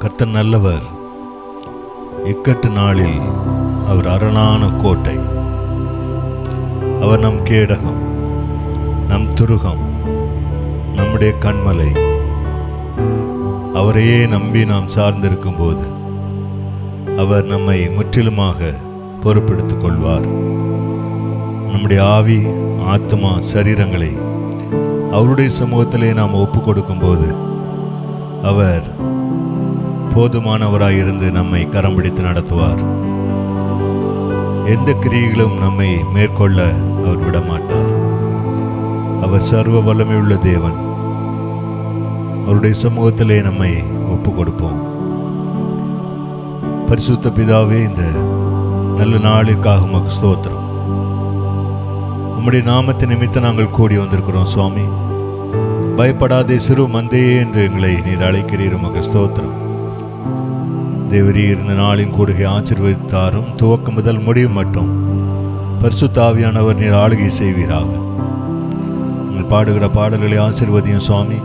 கர்த்தர் நல்லவர். இக்கட்டு நாளில் அவர் அரணான கோட்டை. அவர் நம் கேடகம், நம் துருகம், நம்முடைய கண்மலை. அவரையே நம்பி நாம் சார்ந்திருக்கும் போது அவர் நம்மை முற்றிலுமாக பொறுப்பெடுத்துக் கொள்வார். நம்முடைய ஆவி, ஆத்மா, சரீரங்களை அவருடைய சமூகத்திலே நாம் ஒப்பு கொடுக்கும்போது அவர் போதுமானவராயிருந்து நம்மை கரம் பிடித்து நடத்துவார். எந்த கிரியைகளும் நம்மை மேற்கொள்ள அவர் விடமாட்டார். அவர் சர்வ வல்லமையுள்ள தேவன். அவருடைய சமூகத்திலே நம்மை ஒப்பு கொடுப்போம். பரிசுத்த பிதாவே, இந்த நல்ல நாளிற்காக உமக்கு ஸ்தோத்திரம். உம்முடைய நாமத்தின் நிமித்தம் நாங்கள் கூடி வந்திருக்கிறோம் சுவாமி. பயப்படாதே சிறு மந்தையே என்று எங்களை நீர் அழைக்கிறீர். உமக்கு ஸ்தோத்திரம். தேவரீர் இந்த நாளின் கூடுகை ஆசீர்வதித்தாரும். துவக்கம் முதல் முடிவு மட்டும் பரிசுத்த ஆவியானவர் நீர் ஆளுகை செய்வீராக. நீங்கள் பாடுகிற பாடல்களை ஆசீர்வதியும் சுவாமி.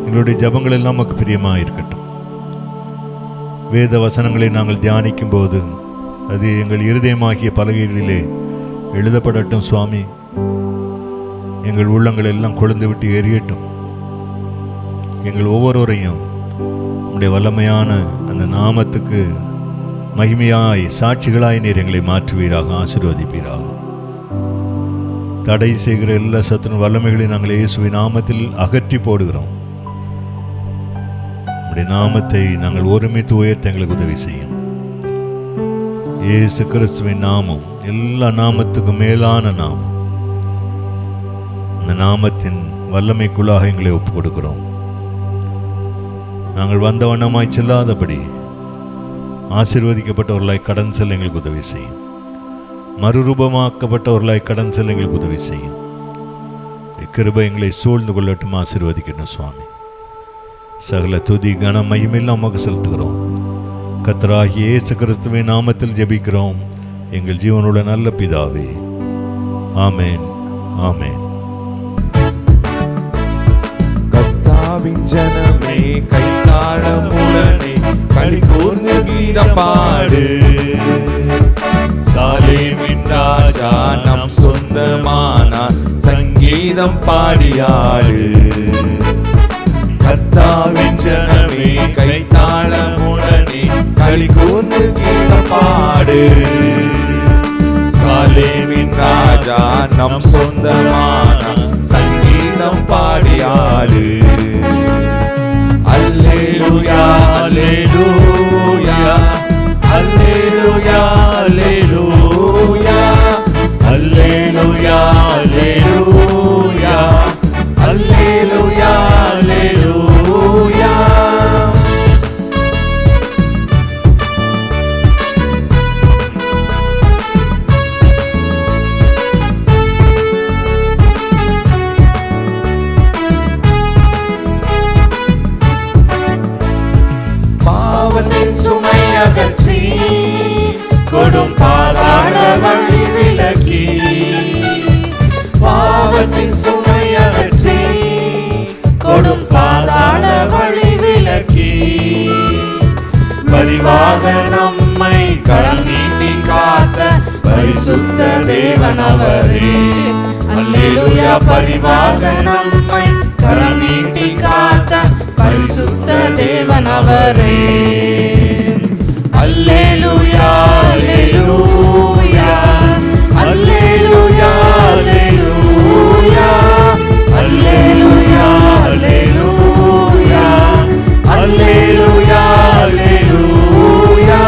எங்களுடைய ஜபங்கள் எல்லாம் நமக்கு பிரியமாக இருக்கட்டும். வேத வசனங்களை நாங்கள் தியானிக்கும் போது அது எங்கள் இருதயமாகிய பலகைகளிலே எழுதப்படட்டும் சுவாமி. எங்கள் உள்ளங்கள் எல்லாம் கொழுந்து விட்டு எரியட்டும். எங்கள் ஒவ்வொருவரையும் உம்முடைய வல்லமையான அந்த நாமத்துக்கு மகிமையாய் சாட்சிகளாய் நீர் எங்களை மாற்றுவீராக, ஆசீர்வதிப்பீராக. தடை செய்கிற எல்லா சத்துண வல்லமைகளை நாங்கள் இயேசுவின் நாமத்தில் அகற்றி போடுகிறோம். உம்முடைய நாமத்தை நாங்கள் ஒருமித்து உயர்த்த எங்களுக்கு உதவி செய்யும். இயேசு கிறிஸ்துவின் நாமம் எல்லா நாமத்துக்கும் மேலான நாமம். அந்த நாமத்தின் வல்லமைக்குள்ளாக எங்களை ஒப்புக் கொடுக்கிறோம். நாங்கள் வந்த வண்ணமாய் செல்லாதபடி ஆசீர்வதிக்கப்பட்டவர்களாய் கடன் செல்ல எங்களுக்கு உதவி செய்யும். மறுரூபமாக்கப்பட்டவர்களாய் கடன் செல்ல எங்களுக்கு உதவி செய்யும். கிருபை எங்களை சூழ்ந்து கொள்ளட்டும். ஆசீர்வதிக்கட்டும் சுவாமி. சகல துதி கன மகிமையெல்லாம் நமக்கு செலுத்துகிறோம். கர்த்தராகிய இயேசு கிறிஸ்துவின் நாமத்தில் ஜெபிக்கிறோம் எங்கள் ஜீவனுள்ள நல்ல பிதாவே. ஆமேன், ஆமேன். கர்த்தாவின் ஜனமே கைத்தாளமுடனே களிகூர்ந்து கீதம் பாடு. சாலேமின் ராஜா நம் சொந்தமானார், சங்கீதம் பாடியாடு. கர்த்தாவின் ஜனமே கைத்தாளமுடனே களிகூர்ந்து கீதம் பாடு. சாலேமின் ராஜா நம் சொந்தமானார், சங்கீதம் பாடியாடு. அல்லேலூயா, அல்லேலூயா, அல்லேலூயா, அல்லேலூயா, அல்லேலூயா, அல்லேலூயா, அல்லேலூயா, அல்லேலூயா. பாவத்தின் சுமை அகற்றி கொடும் பாதாள வழி விலக்கி. பாவத்தின் சுமை அகற்றி கொடும் பாதாள வழி விலக்கி. பரிவாக நம்மை கரம் நீட்டி காத்த பரிசுத்த தேவன் அவரே. அல்லேலூயா. பரிவாக நம்மை கரம் நீட்டி காத்த பரிசுத்த தேவன் அவரே. அல்லேலூயா, அல்லேலூயா, அல்லேலூயா, அல்லேலூயா, அல்லேலூயா, அல்லேலூயா, அல்லேலூயா, அல்லேலூயா.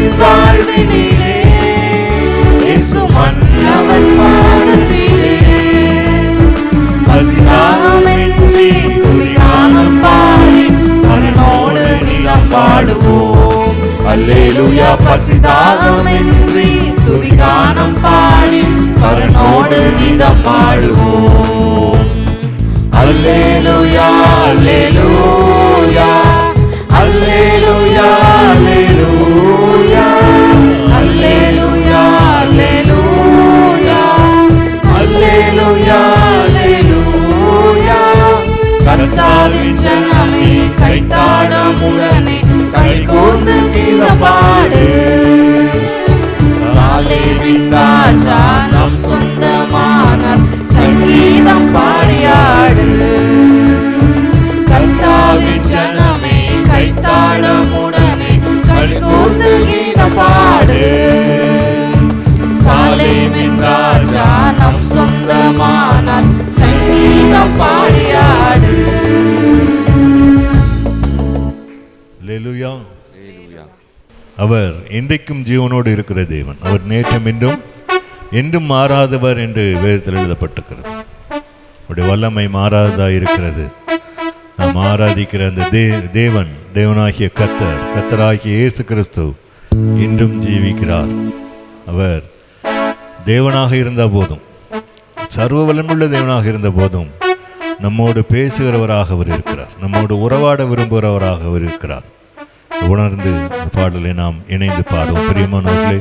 என் வாழ்வினிலே இயேசு மன்னவன் பாதத்திலே பசிதாகமின்றி துதிகானம் பாடி பரனோடு நிலம் பாடுவோம். அல்லேலூயா. பசிதாகமின்றி துதிகானம் பாடி பரனோடு நிலம் பாடுவோம். அல்லேலூயா அல்லேலூயா அல்லேலூயா அல்லேலூயா அல்லேலூயா அல்லேலூயா அல்லேலூயா அல்லேலூயா. கர்த்தாவின் ஜனமே கைத்தாளமுடனே கைகோர்ந்து கீதம் பாடு. சாலேமின் ராஜா நம் சொந்தமானார் சங்கீதம் பாடியாடு. கர்த்தாவின் ஜனமே கைத்தாளமுடனே கைகோர்ந்து கீதம் பாடு. சாலேமின் ராஜா நம் சொந்தமானார் சங்கீதம் பாடியாடு. அல்லேலூயா. அவர் இன்றைக்கும் ஜீவனோடு இருக்கிற தேவன். அவர் நேற்றும் இன்றும் என்றும் மாறாதவர் என்று வேதத்தில் எழுதப்பட்டிருக்கிறது. அவருடைய வல்லமை மாறாததாக இருக்கிறது. நாம் ஆராதிக்கிற அந்த தேவன், தேவனாகிய கர்த்தராகிய இயேசு கிறிஸ்து இன்றும் ஜீவிக்கிறார். அவர் தேவனாக இருந்த போதும், சர்வ வல்லமையுள்ள தேவனாக இருந்த போதும் நம்மோடு பேசுகிறவராக அவர் இருக்கிறார். நம்மோடு உறவாட விரும்புகிறவராக அவர் இருக்கிறார். உணர்ந்து இந்த பாடலை நாம் இணைந்து பாடுவோம். பிரியமானவர்களே,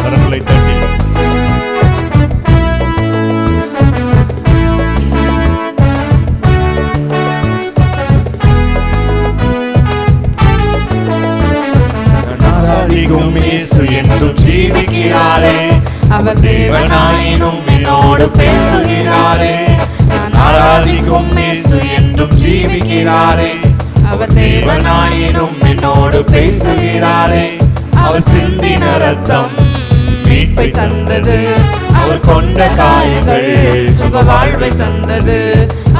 கரங்களை தட்டி ஆராதிக்கும் இயேசு என்றும் ஜீவிக்கிறாரே. அவர் தேவனாயினும் என்னோடு பேசுகிறாரே. ஆராதிக்கும் இயேசு என்றும் ஜீவிக்கிறாரே. அவர் தேவனாயினும் என்னோடு பேசுகிறாரே. அவர் சிந்தின ரத்தம் மீட்பை தந்தது. அவர் கொண்ட காயங்கள் சுக வாழ்வை தந்தது.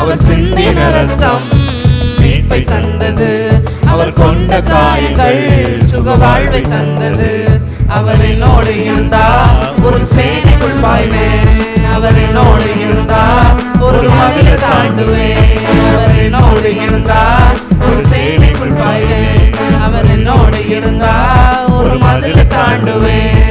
அவர் சிந்தின ரத்தம் மீட்பை தந்தது. அவர் கொண்ட காயங்கள் சுக வாழ்வை தந்தது. அவர் என்னோடு இருந்தா ஒரு சேனைக்குள் பாய்வேன். அவர் என்னோடு இருந்தா ஒரு மதிலை தாண்டுவேன். அவர் என்னோடு இருந்தா ஒரு சேனைக்குள் பாய்வேன். அவர் என்னோடு இருந்தா ஒரு மதிலை தாண்டுவேன்.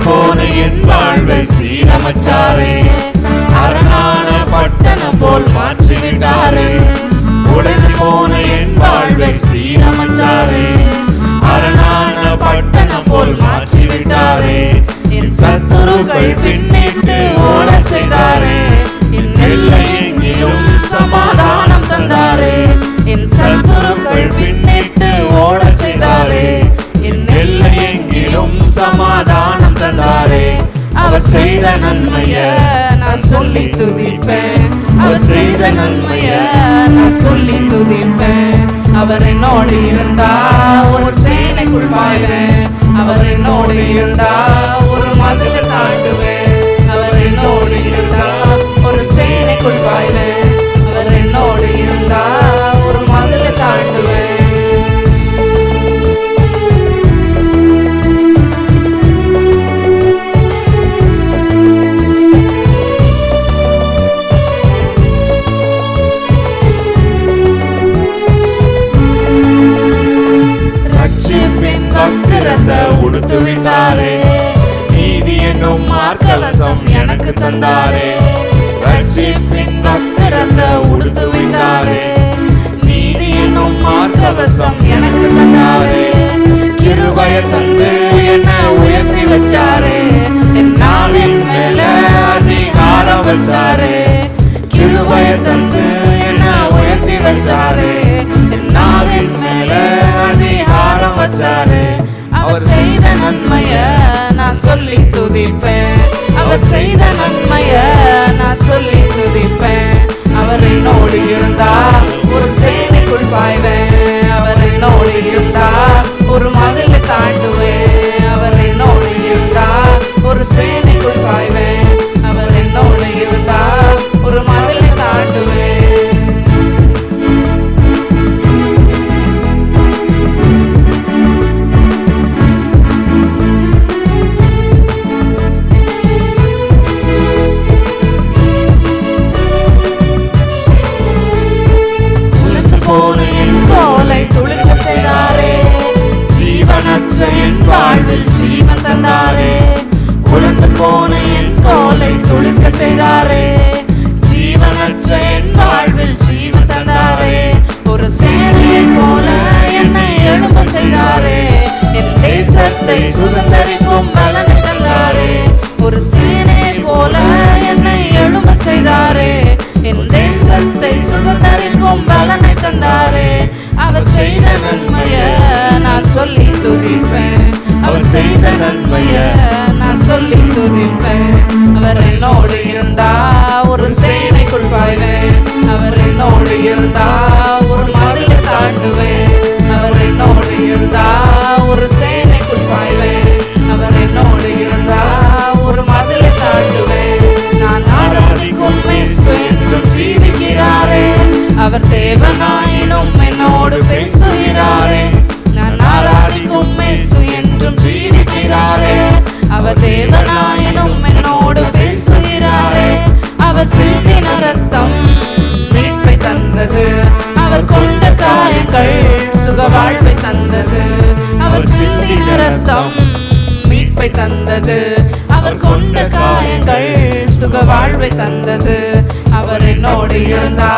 போன என் வாழ்வை சீரமைச்சாரே. அரணான பட்டணம் போல் மாற்றிவிட்டாரே. உடைந்து போன என் வாழ்வை சீரமைச்சாரே. அரணான பட்டணம் போல் மாற்றிவிட்டாரே. என் சத்துருக்கள் பின்னிட்டு ஓட செய்தாரே. என் எல்லை எங்கிலும் சமாதானம் தந்தாரே. என் சத்துருக்கள் பின்னிட்டு ஓட செய்தாரே. என் எல்லை எங்கிலும் சமாதானம் தந்தாரே. அவர் செய்த நன்மைய நான் சொல்லி துதிப்பேன். அவர் செய்த நன்மைய நான் சொல்லி துதிப்பேன். அவர் என்னோடு இருந்தா ஒரு சேனைக்குள் பாய்வேன். அவர் என்னோடு இருந்தா ஒரு மதிலை தாண்டுவேன். அவர் என்னோடு இருந்தா ஒரு சேனைக்குள் பாய்வேன். அவர் என்னோடு இருந்தா ஒரு மதிலை தாண்டுவேன். வஸ்திரத்தை உடுத்து விட்டாரே. நீதி என்னும் மார்க்கவசம் எனக்கு தந்தாரே. ரட்சிப்பின் வஸ்திரத்தை உடுத்து விட்டாரே. நீதி என்னும் மார்க்கவசம் எனக்கு தந்தாரே. கிருபையை தந்து என்ன உயர்த்தி வச்சாரே. என் நாவின் மேல அதிகாரம் வச்சாரே. கிருபையை தந்து என்ன உயர்த்தி வச்சாரே. என் நாவின் மேல அதிகாரம் வச்சாரே. அவர் செய்த நன்மைய நான் சொல்லி துதிப்பேன். அவர் செய்த நன்மைய நான் சொல்லி துதிப்பேன். அவர் அவர் என்னோடு இருந்தார் ஒரு சேனைக்குள் பாய்வேன். அவர் என்னோடு இருந்தார் ஒரு மதிலை தாண்டுவேன். அவர் என்னோடு இருந்தார் ஒரு சேனைக்குள் பாய்வேன். அவர் என்னோடு இருந்தார் ஒரு மதிலை தாண்டுவேன். போன என் கோலை துளிர்க்க செய்தாரே, ஜீவனற்ற என் வாழ்வில் ஜீவன் தந்தாரே. உலர்ந்து போன என் கோலை துளிர்க்க செய்தாரே, ஜீவனற்ற என் வாழ்வில் ஜீவன் தந்தாரே. ஒரு சேனையை போல என்னை எழும்ப செய்தாரே, என் தேசத்தை சுதந்தரிக்கும் பலனை தந்தாரே. ஒரு சேனையை போல என்னை எழும்ப செய்தாரே, என் தேசத்தை சுதந்தரிக்கும் பலனை தந்தாரே. அவர் செய்த நன்மைய நான் சொல்லி துதிப்பேன். அவர் செய்த நன்மைய நான் சொல்லி துதிப்பேன். அவர் என்னோடு இருந்தா ஒரு சேனைக்குள் பாய்வேன். அவர் என்னோடு இருந்தா ஒரு மதிலை தாண்டுவேன். அவர் என்னோடு இருந்தா ஒரு சேனைக்குள் பாய்வேன். அவர் என்னோடு இருந்தா ஒரு மதிலை தாண்டுவேன். நான் ஆராதிக்கும் இயேசு என்றும் ஜீவிக்கிறாரே, அவர் தேவனாயினும் என்னோடு பேசுகிறாரே. நான் ஆராதிக்கும் இயேசு என்றும் ஜீவிக்கிறாரே, அவர் தேவனாயினும் என்னோடு பேசுகிறாரே. அவர் சிந்தின ரத்தம் மீட்பை தந்தது, அவர் கொண்ட காயங்கள் சுக வாழ்வை தந்தது. அவர் சிந்தின ரத்தம் மீட்பை தந்தது, அவர் கொண்ட காயங்கள் சுக வாழ்வை தந்தது. அவர் என்னோடு இருந்தா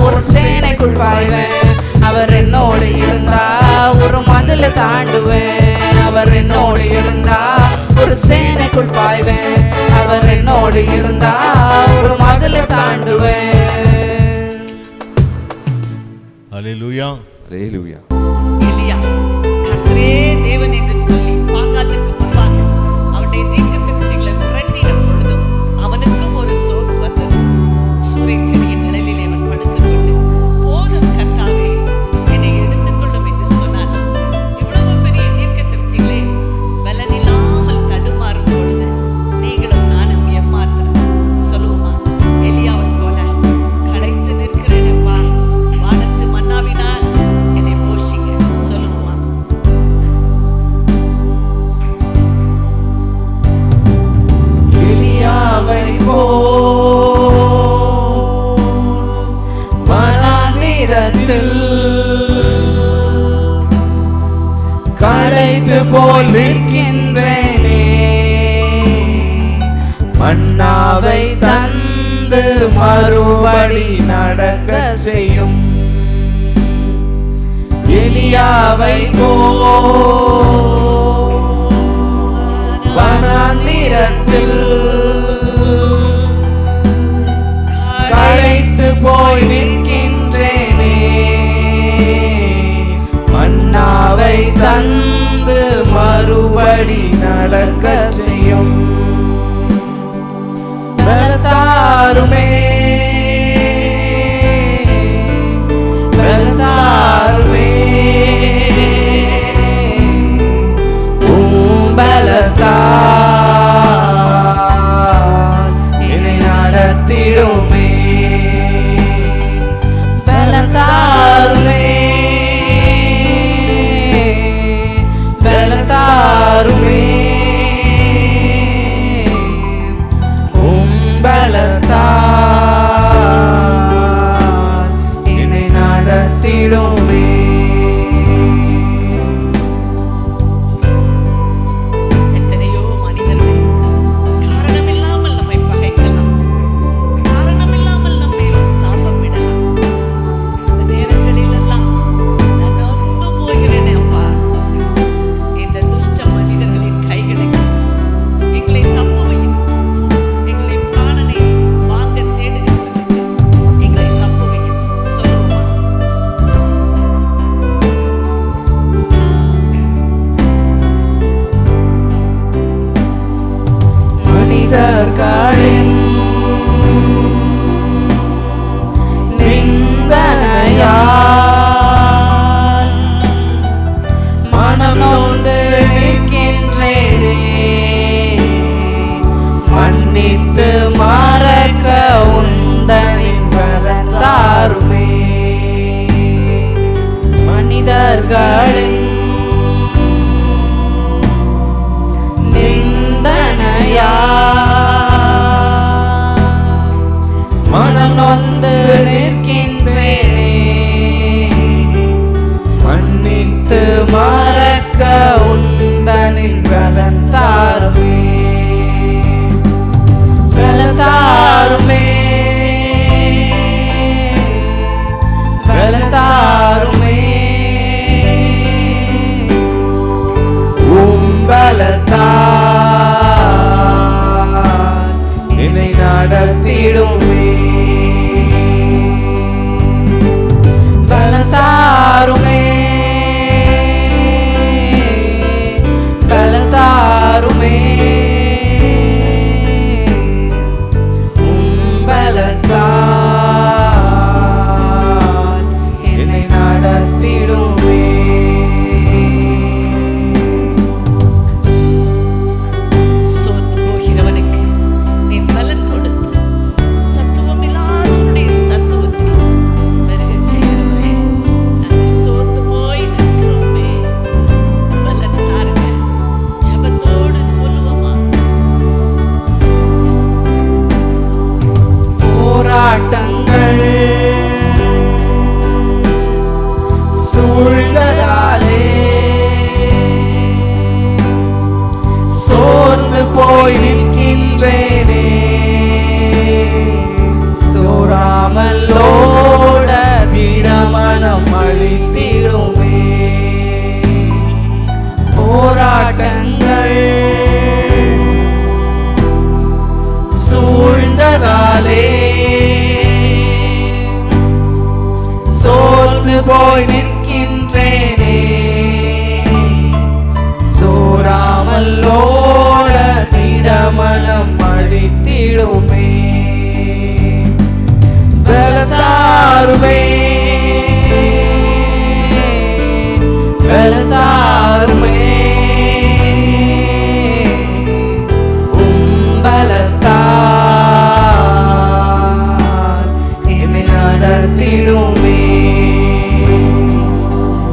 ஒரு சேனைக்குள் பாய்வேன். அவர் என்னோடு இருந்தா ஒரு மதிலை தாண்டுவேன். அவர் என்னோடு இருந்தா ஒரு சேனைக்குள் பாய்வேன். அவர் என்னோடு இருந்தா ஒரு மதிலை தாண்டுவேன். அல்லேலூயா. அல்லேலூயா. எலியா கர்த்தரே தேவன் என்று சொல்லி பாகாலுக்கு முன்பாக அவனுடைய தீர்க்கதரிசிகளை விரட்டின பொழுதும் அவனுக்கும் ஒரு சோர்வு வந்தது. சூரிய செடியின் நிழலிலே அவன் படுத்துக்கொண்டு போதும் கர்த்தாவே என்னை எடுத்துக்கொள்ளும் என்று சொன்னான். இவ்வளவு பெரிய தீர்க்கதரிசிகளே பலனில்லாமல் தடுமாறும் பொழுது நீங்களும் நானும் ஏமாத்திரம் சொல்லுவோமா? எலியாவை போல களைத்து நிற்கிறேனப்பா, வானத்து மன்னாவினால் என்னை போஷிங்க சொல்லுவோமா? எலியாவை போல் வனாந்திரத்தில் களைத்து போல் நிற்கின்றேனே, மன்னாவை தந்து மறுபடி நடக்க செய்யும். எலியாவை போல் வனாந்திரத்தில் களைத்து போய் நிற்கின்றேனே, மன்னாவை தந்து மறுபடி நடக்க செய்யும். பலத்தாருமே பலத்தாருமே பலத்தால் என்னை நடத்திடுமே. பலத்தாருமே பலத்தாருமே பலத்தால் மனம் நொந்து நிற்கின்றேனே, மன்னித்து மறக்க உந்தனின் பலத்தாருமே, பலத்தாருமே, பலத்தாருமே, பலத்தால் என்னை நடத்திடுமே, பலத்தாருமே, பலத்தாருமே, பலத்தால் என்னை நடத்திடுமே. சோர்ந்து போகிறவனுக்கு நீ பலன் கொடுத்து சத்துவமில்லாதவனுடைய சத்துவத்தை பெருகச் செய்கிறவரே, நாங்கள் சோர்ந்து போய் நிற்கிறோமே, பலன் தாருங்க. ஜெபத்தோடு சொல்லுவோமா? போராட்டங்கள் சூழ்ந்ததாலே சோர்ந்து போய் நிற்கின்றேனே, சோராமல் ஓட திடமனம் அளித்திடுமே. போராட்டங்கள் சூழ்ந்ததாலே சோர்ந்து போய் நிற்கின்றேனே, சோராமல் ஓட திடமனம் அளித்திடுமே. பலத்தாருமே, பலத்தாருமே, பலத்தால் என்னை நடத்திடுமே.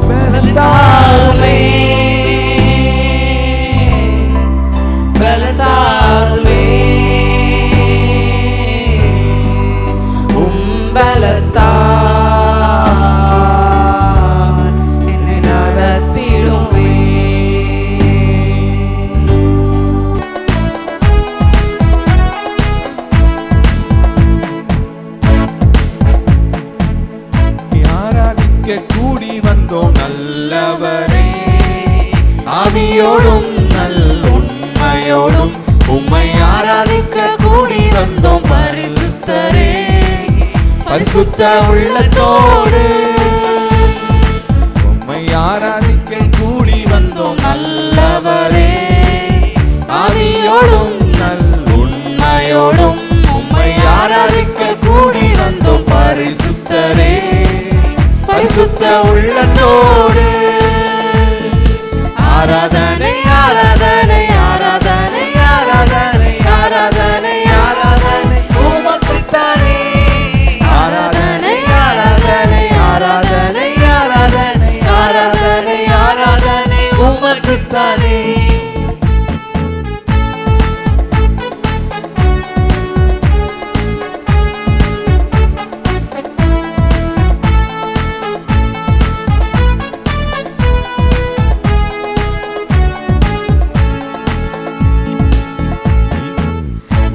பலத்தாருமே, பலத்தாருமே, பலத்தால் என்னை நடத்திடுமே. ஆராதிக்க கூடி வந்தோம் நல்லவரே, ஆவியோடும் நல் உண்மையோடும் உம்மை ஆராதிக்க கூடி வந்தோம் பரிசுத்தரே, பரிசுத்த உள்ளத்தோடு உம்மை ஆராதிக்க கூடி வந்தோம் நல்லவரே, ஆவியோடும் நல் உண்மையோடும் உம்மை ஆராதிக்க கூடி வந்தோம் பரிசுத்தரே, பரிசுத்த உள்ளத்தோடு. ஆராதனை ஆராதனை ஆராதனை ஆராதனை ஆராதனை ஆராதனை உமக்குத்தானே, ஆராதனை ஆராதனை ஆராதனை ஆராதனை ஆராதனை ஆராதனை உமக்குத்தானே.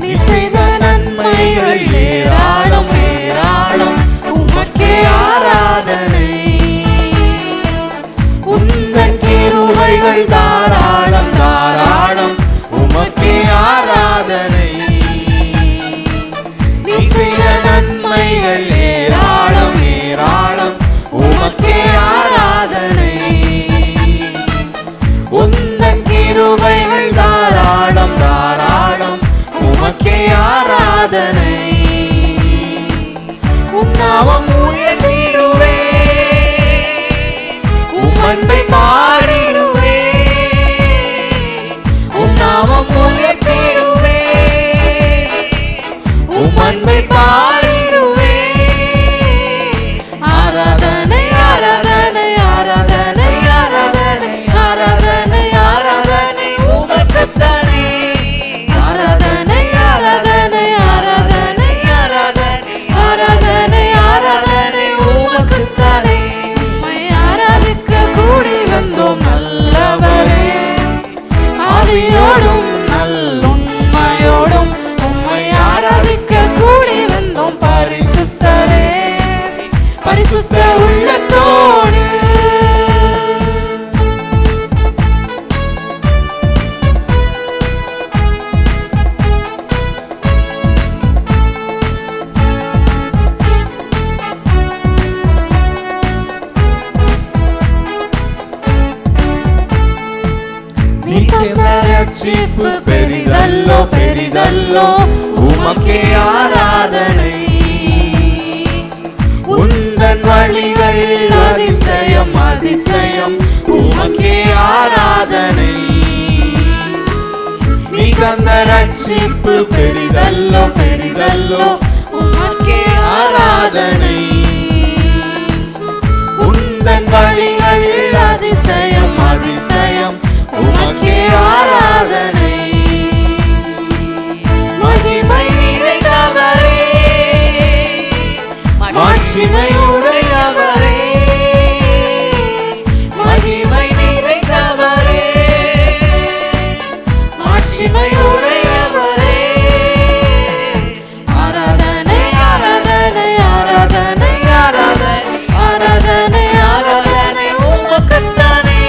நீ செய்த நன்மைகள் ஏராளம் ஏராளம், உமக்கே ஆராதனை. உந்தன் கிருபைகள் தாராளம் தாராளம், உமக்கே ஆராதனை. நீ செய்த நன்மைகள் ஏராளம் ஏராளம், உமக்கே ஆராதனை. உந்தன் கிருபைகள் தாராளம் தாராளம், உமக்கே ஆராதனை. உம் நாமம் உயர்த்திடுவே, உம் அன்பை பாடிடுவே, உம் நாமம் உயர்த்திடுவே, உம் அன்பை பாடிடுவே. ஆராதனை ஆராதனை ஆராதனை ஆராதனை ஆராதனை ஆராதனை உமக்குத்தானே, ஆராதனை ஆராதனை ஆராதனை ஆராதனை ரட்சிப்பு பெரிதல்லோ பெரிதல்லோ உமக்கே ஆராதனை. உந்தன் வழிகள் அதிசயம் அதிசயம் உமக்கே ஆராதனை. நீ தந்த ரட்சிப்பு பெரிதல்லோ பெரிதல்லோ உமக்கே ஆராதனை. உந்தன் வழிகள் அதிசயம் அதிசயம் உமக்கே ஆராதனை. மகிமை நிறைந்தவரே, மாட்சிமை உடையவரே, மகிமை நிறைந்தவரே, மாட்சிமை உடையவரே. ஆராதனை ஆராதனை ஆராதனை ஆராதனை ஆராதனை ஆராதனை உமக்குத்தானே.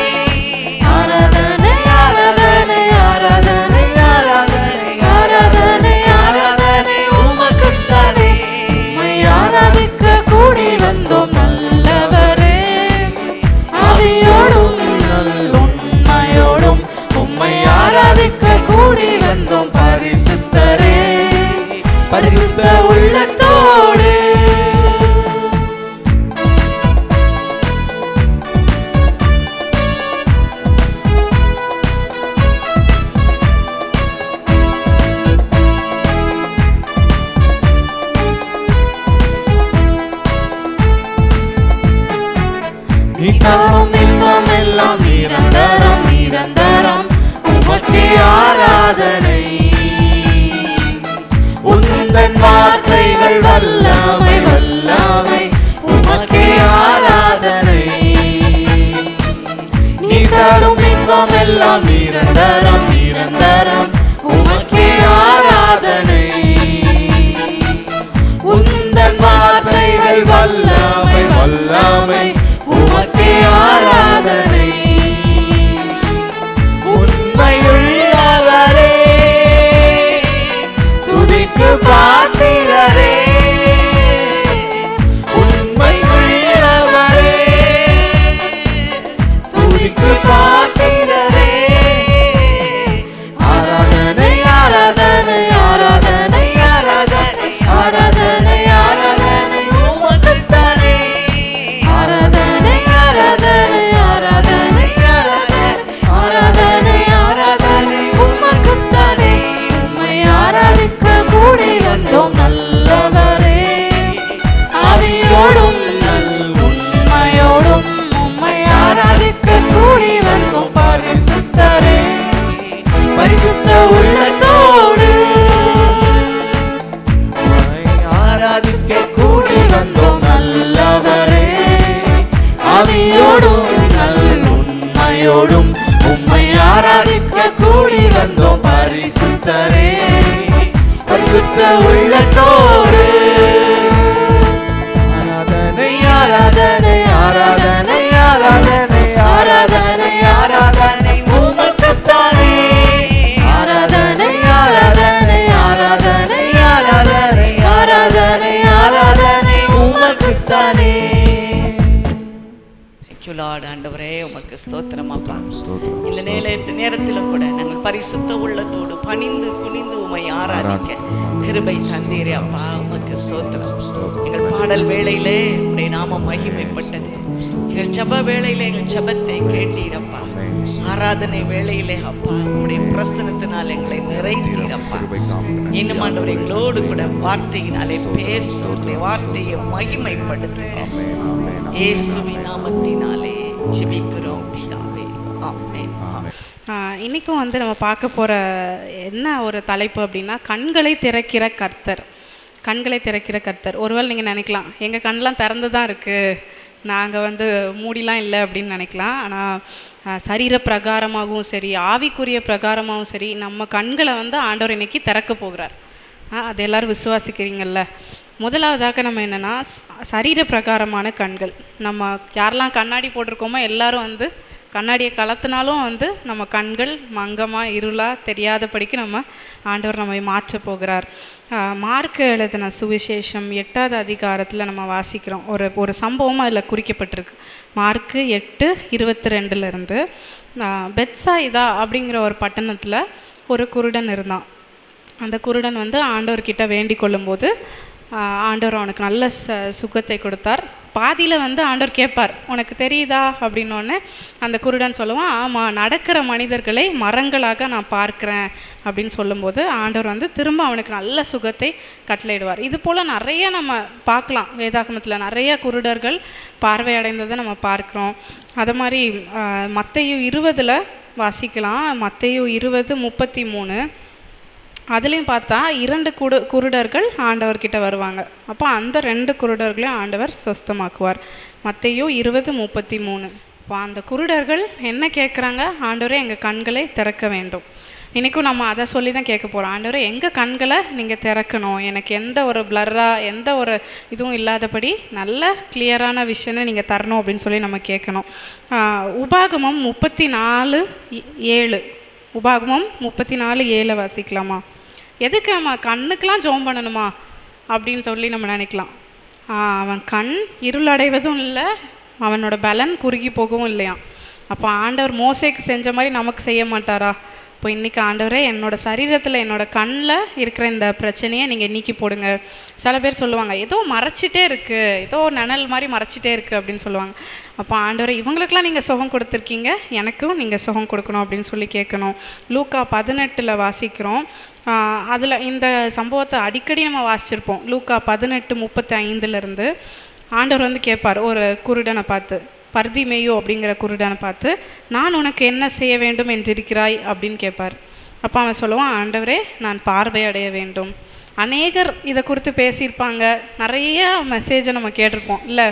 ஆராதனை ஆராதனை ஆராதனை ஆராதனை ஆராதனை ஆராதனை உமக்குத்தானே. உம்மை ஆராதிக்க கூடி வந்தோம் நல்லவரே, ஆவியோடும் நல்லுண்மையோடும் உம்மை ஆராதிக்க கூடி வந்தோம் பரிசுத்தரே, பரிசுத்த உள்ளத்தோடு. நீ தரும் இன்பம் எல்லாம் நிரந்தரம் நிரந்தரம் உமக்கே ஆராதனை. உந்தன் வார்த்தைகள் வல்லமை வல்லமை உமக்கே ஆராதனை. நீ தரும் இன்பம் எல்லாம் நிரந்தரம் நிரந்தரம் உமக்கே ஆராதனை. உந்தன் வார்த்தைகள் வல்லமை வல்லமை உமக்கே ஆராதனை. உண்மையுள்ளவரே, துதிக்கு பாத்திரரே, உண்மையுள்ளவரே, துதிக்கு பாத்திரரே. ஆராதனை ஆராதனை ஆராதனை ஆராதனை ஆராதனை ஆராதனை உமக்குத்தானே. ஆராதனை ஆராதனை ஆராதனை ஆராதனை ஆராதனை ஆராதனை உமக்குத்தானே. உம்மை ஆராதிக்க கூடி வந்தோம் நல்லவரே, ஆவியோடும் நல்லுண்மையோடும் உம்மை ஆராதிக்க கூடி வந்தோம் பரிசுத்தரே, பரிசுத்த உள்ளத்தோடு. உம்மை ஆராதிக்க கூடி வந்தோம் நல்லவரே, ஆவியோடும் நல்லுண்மையோடும் உம்மை ஆராதிக்க கூடி வந்தோம் பரிசுத்தரே, பரிசுத்த உள்ளத்தோடு. ஆராதனை ஆராதனை ஆராதனை ஆராதனை ஆராதனை ஆராதனை உமக்குத்தானே. ஆராதனை ஆராதனை ஆராதனை ஆராதனை ஆராதனை ஆராதனை உமக்குத்தானே. Thank you Lord. ஆண்டவரே உமக்கு ஸ்தோத்திரம் அப்பா. இந்த நேரத்திலும் கூட நாங்கள் பரிசுத்த உள்ளத்தோடு பணிந்து குனிந்து உம்மை ஆராதிக்க கிருபை தந்தீரே அப்பா, உமக்கு ஸ்தோத்திரம். எங்கள் பாடல் வேளையிலே உம்முடைய நாமம் மகிமைப்பட்டது. எங்கள் ஜெப வேளையிலே எங்கள் ஜெபத்தை கேட்டீரப்பா. ஆராதனை வேளையிலே அப்பா உம்முடைய பிரசன்னத்தினால் எங்களை நிறைத்தீரப்பா. இன்னும் ஆண்டவர் எங்களோடு கூட வார்த்தையினாலே பேசும், வார்த்தையை மகிமைப்படுத்துங்க. இயேசுவின் நாமத்தினாலே ஜெபிக்கிறோம் பிதாவே, ஆமென். இன்றைக்கும் நம்ம பார்க்க போகிற என்ன ஒரு தலைப்பு அப்படின்னா, கண்களை திறக்கிற கர்த்தர். கண்களை திறக்கிற கர்த்தர். ஒருவேளை நீங்கள் நினைக்கலாம், எங்கள் கண்ணெலாம் திறந்து தான் இருக்குது, நாங்கள் மூடிலாம் இல்லை அப்படின்னு நினைக்கலாம். ஆனால் சரீர பிரகாரமாகவும் சரி, ஆவிக்குரிய பிரகாரமாகவும் சரி, நம்ம கண்களை ஆண்டவர் இன்னைக்கு திறக்க போகிறார். அது எல்லோரும் விசுவாசிக்கிறீங்கள்ல. முதலாவதாக நம்ம என்னென்னா, சரீர பிரகாரமான கண்கள். நம்ம யாரெல்லாம் கண்ணாடி போட்டிருக்கோமோ எல்லோரும் கண்ணாடியை கலத்தினாலும் வந்து நம்ம கண்கள் மங்கமாக இருளாக தெரியாதபடிக்கு நம்ம ஆண்டவர் நம்மை மாற்ற போகிறார். மார்க்கு எழுதின சுவிசேஷம் 8வது அதிகாரத்தில் நம்ம வாசிக்கிறோம். ஒரு சம்பவம் அதில் குறிக்கப்பட்டிருக்கு. மார்க்கு 8:22 பெத்சாயிதா அப்படிங்கிற ஒரு பட்டணத்தில் ஒரு குருடன் இருந்தான். அந்த குருடன் வந்து ஆண்டவர்கிட்ட வேண்டிக் கொள்ளும்போது ஆண்டவர் அவனுக்கு நல்ல சுகத்தை கொடுத்தார். பாதியில் வந்து ஆண்டவர் கேட்பார், உனக்கு தெரியுதா அப்படின்னோடனே அந்த குருடன் சொல்லுவான், ஆமாம், நடக்கிற மனிதர்களை மரங்களாக நான் பார்க்குறேன் அப்படின்னு சொல்லும்போது ஆண்டவர் வந்து திரும்ப அவனுக்கு நல்ல சுகத்தை கட்டளையிடுவார். இது போல் நிறைய நம்ம பார்க்கலாம். வேதாகமத்தில் நிறைய குருடர்கள் பார்வையடைந்ததை நம்ம பார்க்குறோம். அது மாதிரி மத்தேயு 20 வாசிக்கலாம். மத்தேயு 20:33 அதுலேயும் பார்த்தா 2 குருடர்கள் ஆண்டவர்கிட்ட வருவாங்க. அப்போ அந்த 2 குருடர்களையும் ஆண்டவர் சொஸ்தமாக்குவார். மத்தேயு 20:33. இப்போ அந்த குருடர்கள் என்ன கேட்குறாங்க? ஆண்டவரே, எங்கள் கண்களை திறக்க வேண்டும். இன்றைக்கும் நம்ம அதை சொல்லி தான் கேட்க போகிறோம். ஆண்டவரே, எங்கள் கண்களை நீங்கள் திறக்கணும், எனக்கு எந்த ஒரு பிளர்ராக எந்த ஒரு இதுவும் இல்லாதபடி நல்ல கிளியரான விஷயனை நீங்கள் தரணும் அப்படின்னு சொல்லி நம்ம கேட்கணும். உபாகமம் 34:7 உபாகமம் 34:7 வாசிக்கலாமா? எதுக்கு நம்ம கண்ணுக்கெலாம் ஜெபம் பண்ணணுமா அப்படின்னு சொல்லி நம்ம நினைக்கலாம். அவன் கண் இருளடைவதும் இல்லை, அவனோட பலன் குறுகி போகவும் இல்லையா. அப்போ ஆண்டவர் மோசேக்கு செஞ்ச மாதிரி நமக்கு செய்ய மாட்டாரா? இப்போ இன்றைக்கி ஆண்டவரே, என்னோடய சரீரத்தில் என்னோடய கண்ணில் இருக்கிற இந்த பிரச்சனையை நீங்கள் நீக்கி போடுங்க. சில பேர் சொல்லுவாங்க, ஏதோ மறைச்சிட்டே இருக்குது, ஏதோ நிழல் மாதிரி மறைச்சிட்டே இருக்குது அப்படின்னு சொல்லுவாங்க. அப்போ ஆண்டவரே, இவங்களுக்கெல்லாம் நீங்கள் சுகம் கொடுத்துருக்கீங்க, எனக்கும் நீங்கள் சுகம் கொடுக்கணும் அப்படின்னு சொல்லி கேட்கணும். லூக்கா 18 வாசிக்கிறோம். அதில் இந்த சம்பவத்தை அடிக்கடி நம்ம வாசிச்சிருப்போம். லூக்கா 18:35 ஆண்டவர் வந்து கேட்பார் ஒரு குருடனை பார்த்து, பர்திமேயு அப்படிங்கிற குருடனை பார்த்து, நான் உனக்கு என்ன செய்ய வேண்டும் என்றிருக்கிறாய் அப்படின்னு கேட்பார். அப்போ அவன் சொல்லுவான், ஆண்டவரே, நான் பார்வையடைய வேண்டும். அநேகர் இதை குறித்து பேசியிருப்பாங்க, நிறைய மெசேஜை நம்ம கேட்டிருப்போம் இல்லை.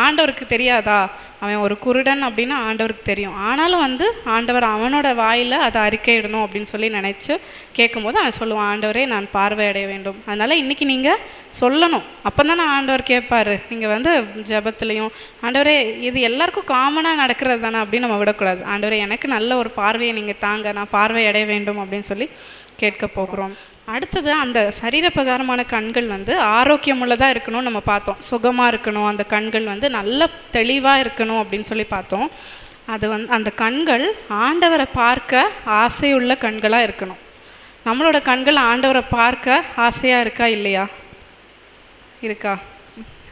ஆண்டவருக்கு தெரியாதா? அவன் ஒரு குருடன் அப்படின்னு ஆண்டவருக்கு தெரியும். ஆனாலும் வந்து ஆண்டவர் அவனோட வாயில் அதை அறிக்கையிடணும் அப்படின்னு சொல்லி நினச்சி கேட்கும்போது அவன் சொல்லுவான், ஆண்டவரே, நான் பார்வையடைய வேண்டும். அதனால் இன்றைக்கி நீங்கள் சொல்லணும். அப்போ தானே ஆண்டவர் கேட்பார். நீங்கள் வந்து ஜெபத்துலேயும், ஆண்டவரே, இது எல்லாருக்கும் காமனாக நடக்கிறது தானே அப்படின்னு நம்ம விடக்கூடாது. ஆண்டவரே, எனக்கு நல்ல ஒரு பார்வையை நீங்கள் தாங்க, நான் பார்வையடைய வேண்டும் அப்படின்னு சொல்லி கேட்க போகிறோம். அடுத்தது, அந்த சரீரப்பிரகாரமான கண்கள் வந்து ஆரோக்கியமுள்ளதாக இருக்கணும்னு நம்ம பார்த்தோம். சுகமாக இருக்கணும், அந்த கண்கள் வந்து நல்ல தெளிவாக இருக்கணும் அப்படின்னு சொல்லி பார்த்தோம். அது வந்து அந்த கண்கள் ஆண்டவரை பார்க்க ஆசையுள்ள கண்களாக இருக்கணும். நம்மளோட கண்கள் ஆண்டவரை பார்க்க ஆசையாக இருக்கா இல்லையா? இருக்கா?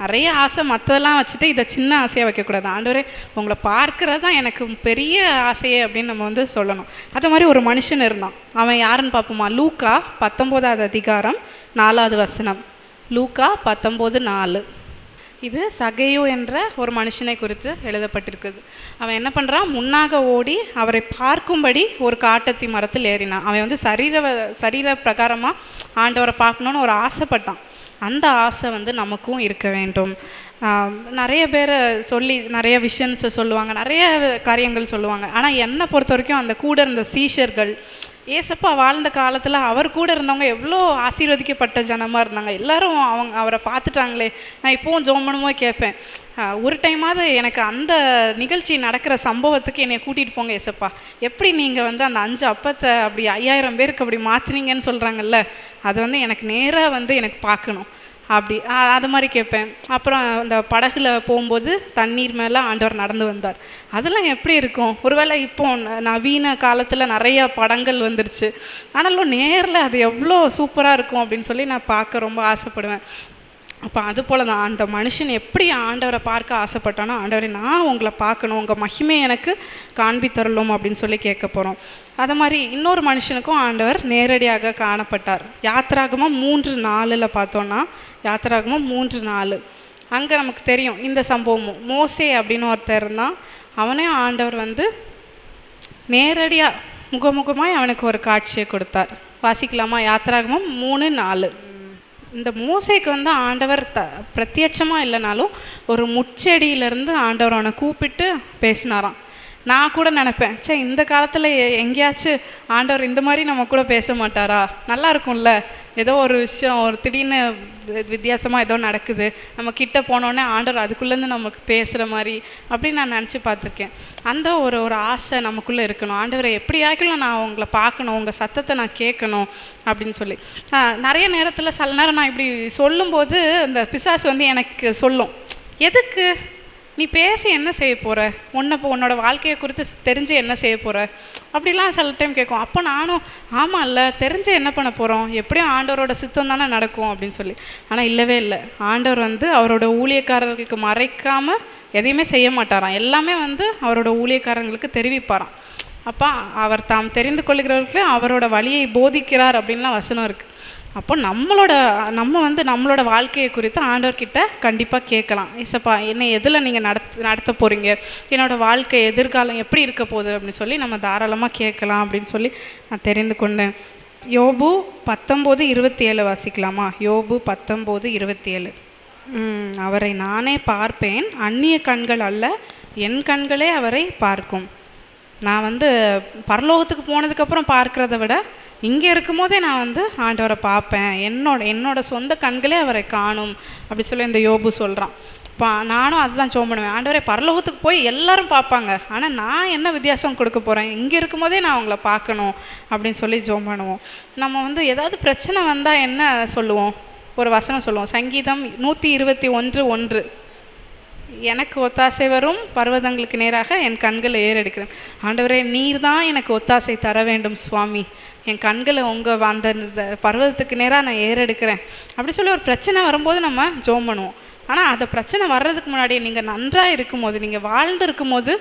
நிறைய ஆசை மற்றதெல்லாம் வச்சுட்டு இதை சின்ன ஆசையாக வைக்கக்கூடாது. ஆண்டவரே, உங்களை பார்க்குறது தான் எனக்கு பெரிய ஆசையே அப்படின்னு நம்ம வந்து சொல்லணும். அது மாதிரி ஒரு மனுஷன் இருந்தான். அவன் யாருன்னு பார்ப்போமா? லூக்கா 19வது அதிகாரம் 4வது வசனம். லூக்கா 19:4. இது சகேயு என்ற ஒரு மனுஷனை குறித்து எழுதப்பட்டிருக்குது. அவன் என்ன பண்ணுறான்? முன்னாக ஓடி அவரை பார்க்கும்படி ஒரு காட்டத்தி மரத்தில் ஏறினான். அவன் வந்து சரீர பிரகாரமாக ஆண்டவரை பார்க்கணுன்னு ஒரு ஆசைப்பட்டான். அந்த ஆசை வந்து நமக்கும் இருக்க வேண்டும். நிறைய பேர் சொல்லி நிறைய விஷன்ஸை சொல்லுவாங்க, நிறைய காரியங்கள் சொல்லுவாங்க. ஆனால் என்னை பொறுத்த வரைக்கும் அந்த கூட இருந்த சீஷர்கள், ஏசப்பா வாழ்ந்த காலத்தில் அவர் கூட இருந்தவங்க எவ்வளோ ஆசீர்வதிக்கப்பட்ட ஜனமாக இருந்தாங்க. எல்லோரும் அவரை பார்த்துட்டாங்களே. நான் இப்போவும் ஜோமனமோ கேட்பேன், ஒரு டைமாவது எனக்கு அந்த நிகழ்ச்சி நடக்கிற சம்பவத்துக்கு என்னை கூட்டிகிட்டு போங்க ஏசப்பா. எப்படி நீங்கள் வந்து அந்த 5 அப்பத்தை அப்படி 5000 பேருக்கு அப்படி மாற்றினீங்கன்னு சொல்கிறாங்கல்ல, அது வந்து எனக்கு நேராக வந்து எனக்கு பார்க்கணும் அப்படி அது மாதிரி கேட்பேன். அப்புறம் இந்த படகுல போகும்போது தண்ணீர் மேலே ஆண்டவர் நடந்து வந்தார். அதெல்லாம் எப்படி இருக்கும்? ஒருவேளை இப்போ நவீன காலத்தில் நிறையா படங்கள் வந்துருச்சு, ஆனாலும் நேரில் அது எவ்வளோ சூப்பராக இருக்கும் அப்படின்னு சொல்லி நான் பார்க்க ரொம்ப ஆசைப்படுவேன். அப்போ அது போல் தான் அந்த மனுஷன் எப்படி ஆண்டவரை பார்க்க ஆசைப்பட்டானோ, ஆண்டவரை, நான் உங்களை பார்க்கணும், உங்கள் மகிமையை எனக்கு காண்பி தரலும் அப்படின்னு சொல்லி கேட்க போகிறோம். அது மாதிரி இன்னொரு மனுஷனுக்கும் ஆண்டவர் நேரடியாக காணப்பட்டார். யாத்திராகமம் 3:4 பார்த்தோன்னா, யாத்திராகமம் 3:4 அங்கே நமக்கு தெரியும் இந்த சம்பவமும். மோசே அப்படின்னு ஒருத்தர் இருந்தான். அவனே ஆண்டவர் வந்து நேரடியாக முகமுகமாய் அவனுக்கு ஒரு காட்சியை கொடுத்தார். வாசிக்கலாமா? யாத்திராகமம் 3:4. இந்த மோசேக்கு வந்து ஆண்டவர் பிரத்யட்சமாக இல்லைனாலும் ஒரு முட்செடியிலேருந்து ஆண்டவர் அவனை கூப்பிட்டு பேசினாராம். நான் கூட நினப்பேன், சே, இந்த காலத்தில் எங்கேயாச்சும் ஆண்டவர் இந்த மாதிரி நம்ம கூட பேச மாட்டாரா? நல்லா இருக்கும்ல, ஏதோ ஒரு விஷயம் ஒரு திடீர்னு வித்தியாசமாக ஏதோ நடக்குது, நம்ம கிட்ட போனோடனே ஆண்டவர் அதுக்குள்ளேருந்து நமக்கு பேசுகிற மாதிரி அப்படின்னு நான் நினச்சி பார்த்துருக்கேன். அந்த ஒரு ஆசை நமக்குள்ளே இருக்கணும். ஆண்டவரை எப்படியாக்கலாம் நான் உங்களை பார்க்கணும், உங்கள் சத்தத்தை நான் கேட்கணும் அப்படின்னு சொல்லி. நிறைய நேரத்தில் சில நேரம் நான் இப்படி சொல்லும்போது இந்த பிசாசு வந்து எனக்கு சொல்லும், எதுக்கு நீ பேசி என்ன செய்ய போகிற, உன்னோட வாழ்க்கையை குறித்து தெரிஞ்சு என்ன செய்ய போகிற அப்படிலாம் சில டைம் கேட்கும். அப்போ நானும் ஆமாம் இல்லை, தெரிஞ்சு என்ன பண்ண போகிறோம், எப்படியும் ஆண்டவரோட சித்தம் தானே நடக்கும் அப்படின்னு சொல்லி. ஆனால் இல்லவே இல்லை. ஆண்டவர் வந்து அவரோட ஊழியக்காரர்களுக்கு மறைக்காமல் எதையுமே செய்ய மாட்டாராம். எல்லாமே வந்து அவரோட ஊழியக்காரங்களுக்கு தெரிவிப்பாராம். அப்போ அவர் தாம் தெரிந்து கொள்கிறவர்களுக்கு அவரோட வழியை போதிக்கிறார் அப்படின்லாம் வசனம் இருக்குது. அப்போ நம்ம வந்து நம்மளோட வாழ்க்கையை குறித்து ஆண்டவர்கிட்ட கண்டிப்பாக கேட்கலாம். ஏசப்பா என்னை எதில் நீங்கள் நடத்த போகிறீங்க, என்னோடய வாழ்க்கை எதிர்காலம் எப்படி இருக்க போகுது அப்படின்னு சொல்லி நம்ம தாராளமாக கேட்கலாம் அப்படின்னு சொல்லி நான் தெரிந்து கொண்டேன். யோபு 19:27 வாசிக்கலாமா? யோபு 19:27. அவரை நானே பார்ப்பேன், அந்நிய கண்கள் அல்ல, என் கண்களே அவரை பார்க்கும். நான் வந்து பரலோகத்துக்கு போனதுக்கப்புறம் பார்க்குறத விட இங்கே இருக்கும் போதே நான் வந்து ஆண்டவரை பார்ப்பேன், என்னோட சொந்த கண்களே அவரை காணும் அப்படி சொல்லி இந்த யோபு சொல்கிறான். நானும் அதுதான் ஜெபம் பண்ணுவேன். ஆண்டவரே பரலோகத்துக்கு போய் எல்லாரும் பார்ப்பாங்க, ஆனால் நான் என்ன வித்தியாசம் கொடுக்க போகிறேன், இங்கே இருக்கும் போதே நான் அவங்கள பார்க்கணும் அப்படின்னு சொல்லி ஜெபம் பண்ணுவோம். நம்ம வந்து ஏதாவது பிரச்சனை வந்தால் என்ன சொல்லுவோம், ஒரு வசனம் சொல்லுவோம். சங்கீதம் 121:1, எனக்கு ஒத்தாசை வரும் பர்வதங்களுக்கு நேராக என் கண்களை ஏறெடுக்கிறேன். ஆண்டவரே நீர் தான் எனக்கு ஒத்தாசை தர வேண்டும் சுவாமி, என் கண்களை உங்கள் அந்த பர்வதத்துக்கு நேராக நான் ஏறெடுக்கிறேன் அப்படி சொல்லி ஒரு பிரச்சனை வரும்போது நம்ம ஜெபம் பண்ணுவோம். ஆனால் அந்த பிரச்சனை வர்றதுக்கு முன்னாடி நீங்கள் நன்றாக இருக்கும்போது, நீங்கள் வாழ்ந்து இருக்கும்போது,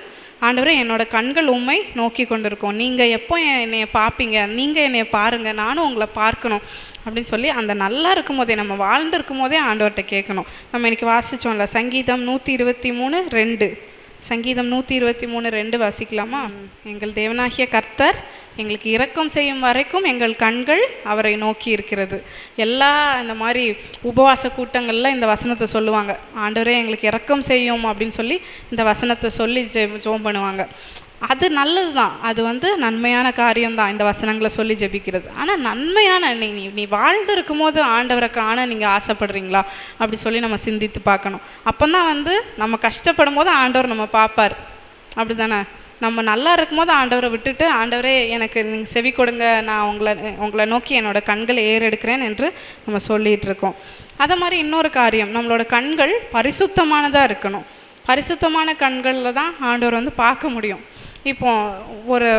ஆண்டவரே என்னோட கண்கள் உம்மை நோக்கி கொண்டு இருக்கோம், நீங்கள் எப்போ என்னைய பார்ப்பீங்க, நீங்கள் என்னைய பாருங்கள், நானும் உங்களை பார்க்கணும் அப்படின்னு சொல்லி அந்த நல்லா இருக்கும் போதே, நம்ம வாழ்ந்துருக்கும் போதே ஆண்டவர்கிட்ட கேட்கணும். நம்ம இன்றைக்கி வாசித்தோம்ல சங்கீதம் 123:2, சங்கீதம் 123:2 வாசிக்கலாமா? எங்கள் தேவனாகிய கர்த்தர் எங்களுக்கு இரக்கம் செய்யும் வரைக்கும் எங்கள் கண்கள் அவரை நோக்கி இருக்கிறது. எல்லா இந்த மாதிரி உபவாச கூட்டங்களில் இந்த வசனத்தை சொல்லுவாங்க, ஆண்டவரே எங்களுக்கு இரக்கம் செய்யும் அப்படின்னு சொல்லி இந்த வசனத்தை சொல்லி ஜெபம் பண்ணுவாங்க. அது நல்லது தான், அது வந்து நன்மையான காரியம்தான் இந்த வசனங்களை சொல்லி ஜெபிக்கிறது. ஆனால் நன்மையான நீ வாழ்ந்து இருக்கும்போது ஆண்டவரை காண நீங்கள் ஆசைப்படுறீங்களா அப்படி சொல்லி நம்ம சிந்தித்து பார்க்கணும். அப்போ தான் வந்து நம்ம கஷ்டப்படும் போது ஆண்டவர் நம்ம பார்ப்பார், அப்படி தானே? நம்ம நல்லா இருக்கும்போது ஆண்டவரை விட்டுட்டு, ஆண்டவரே எனக்கு நீங்கள் செவி கொடுங்க, நான் உங்களை நோக்கி என்னோடய கண்களை ஏறெடுக்கிறேன் என்று நம்ம சொல்லிகிட்டு இருக்கோம். அதை மாதிரி இன்னொரு காரியம், நம்மளோட கண்கள் பரிசுத்தமானதாக இருக்கணும். பரிசுத்தமான கண்களில் தான் ஆண்டவர் வந்து பார்க்க முடியும். இப்போ ஒரு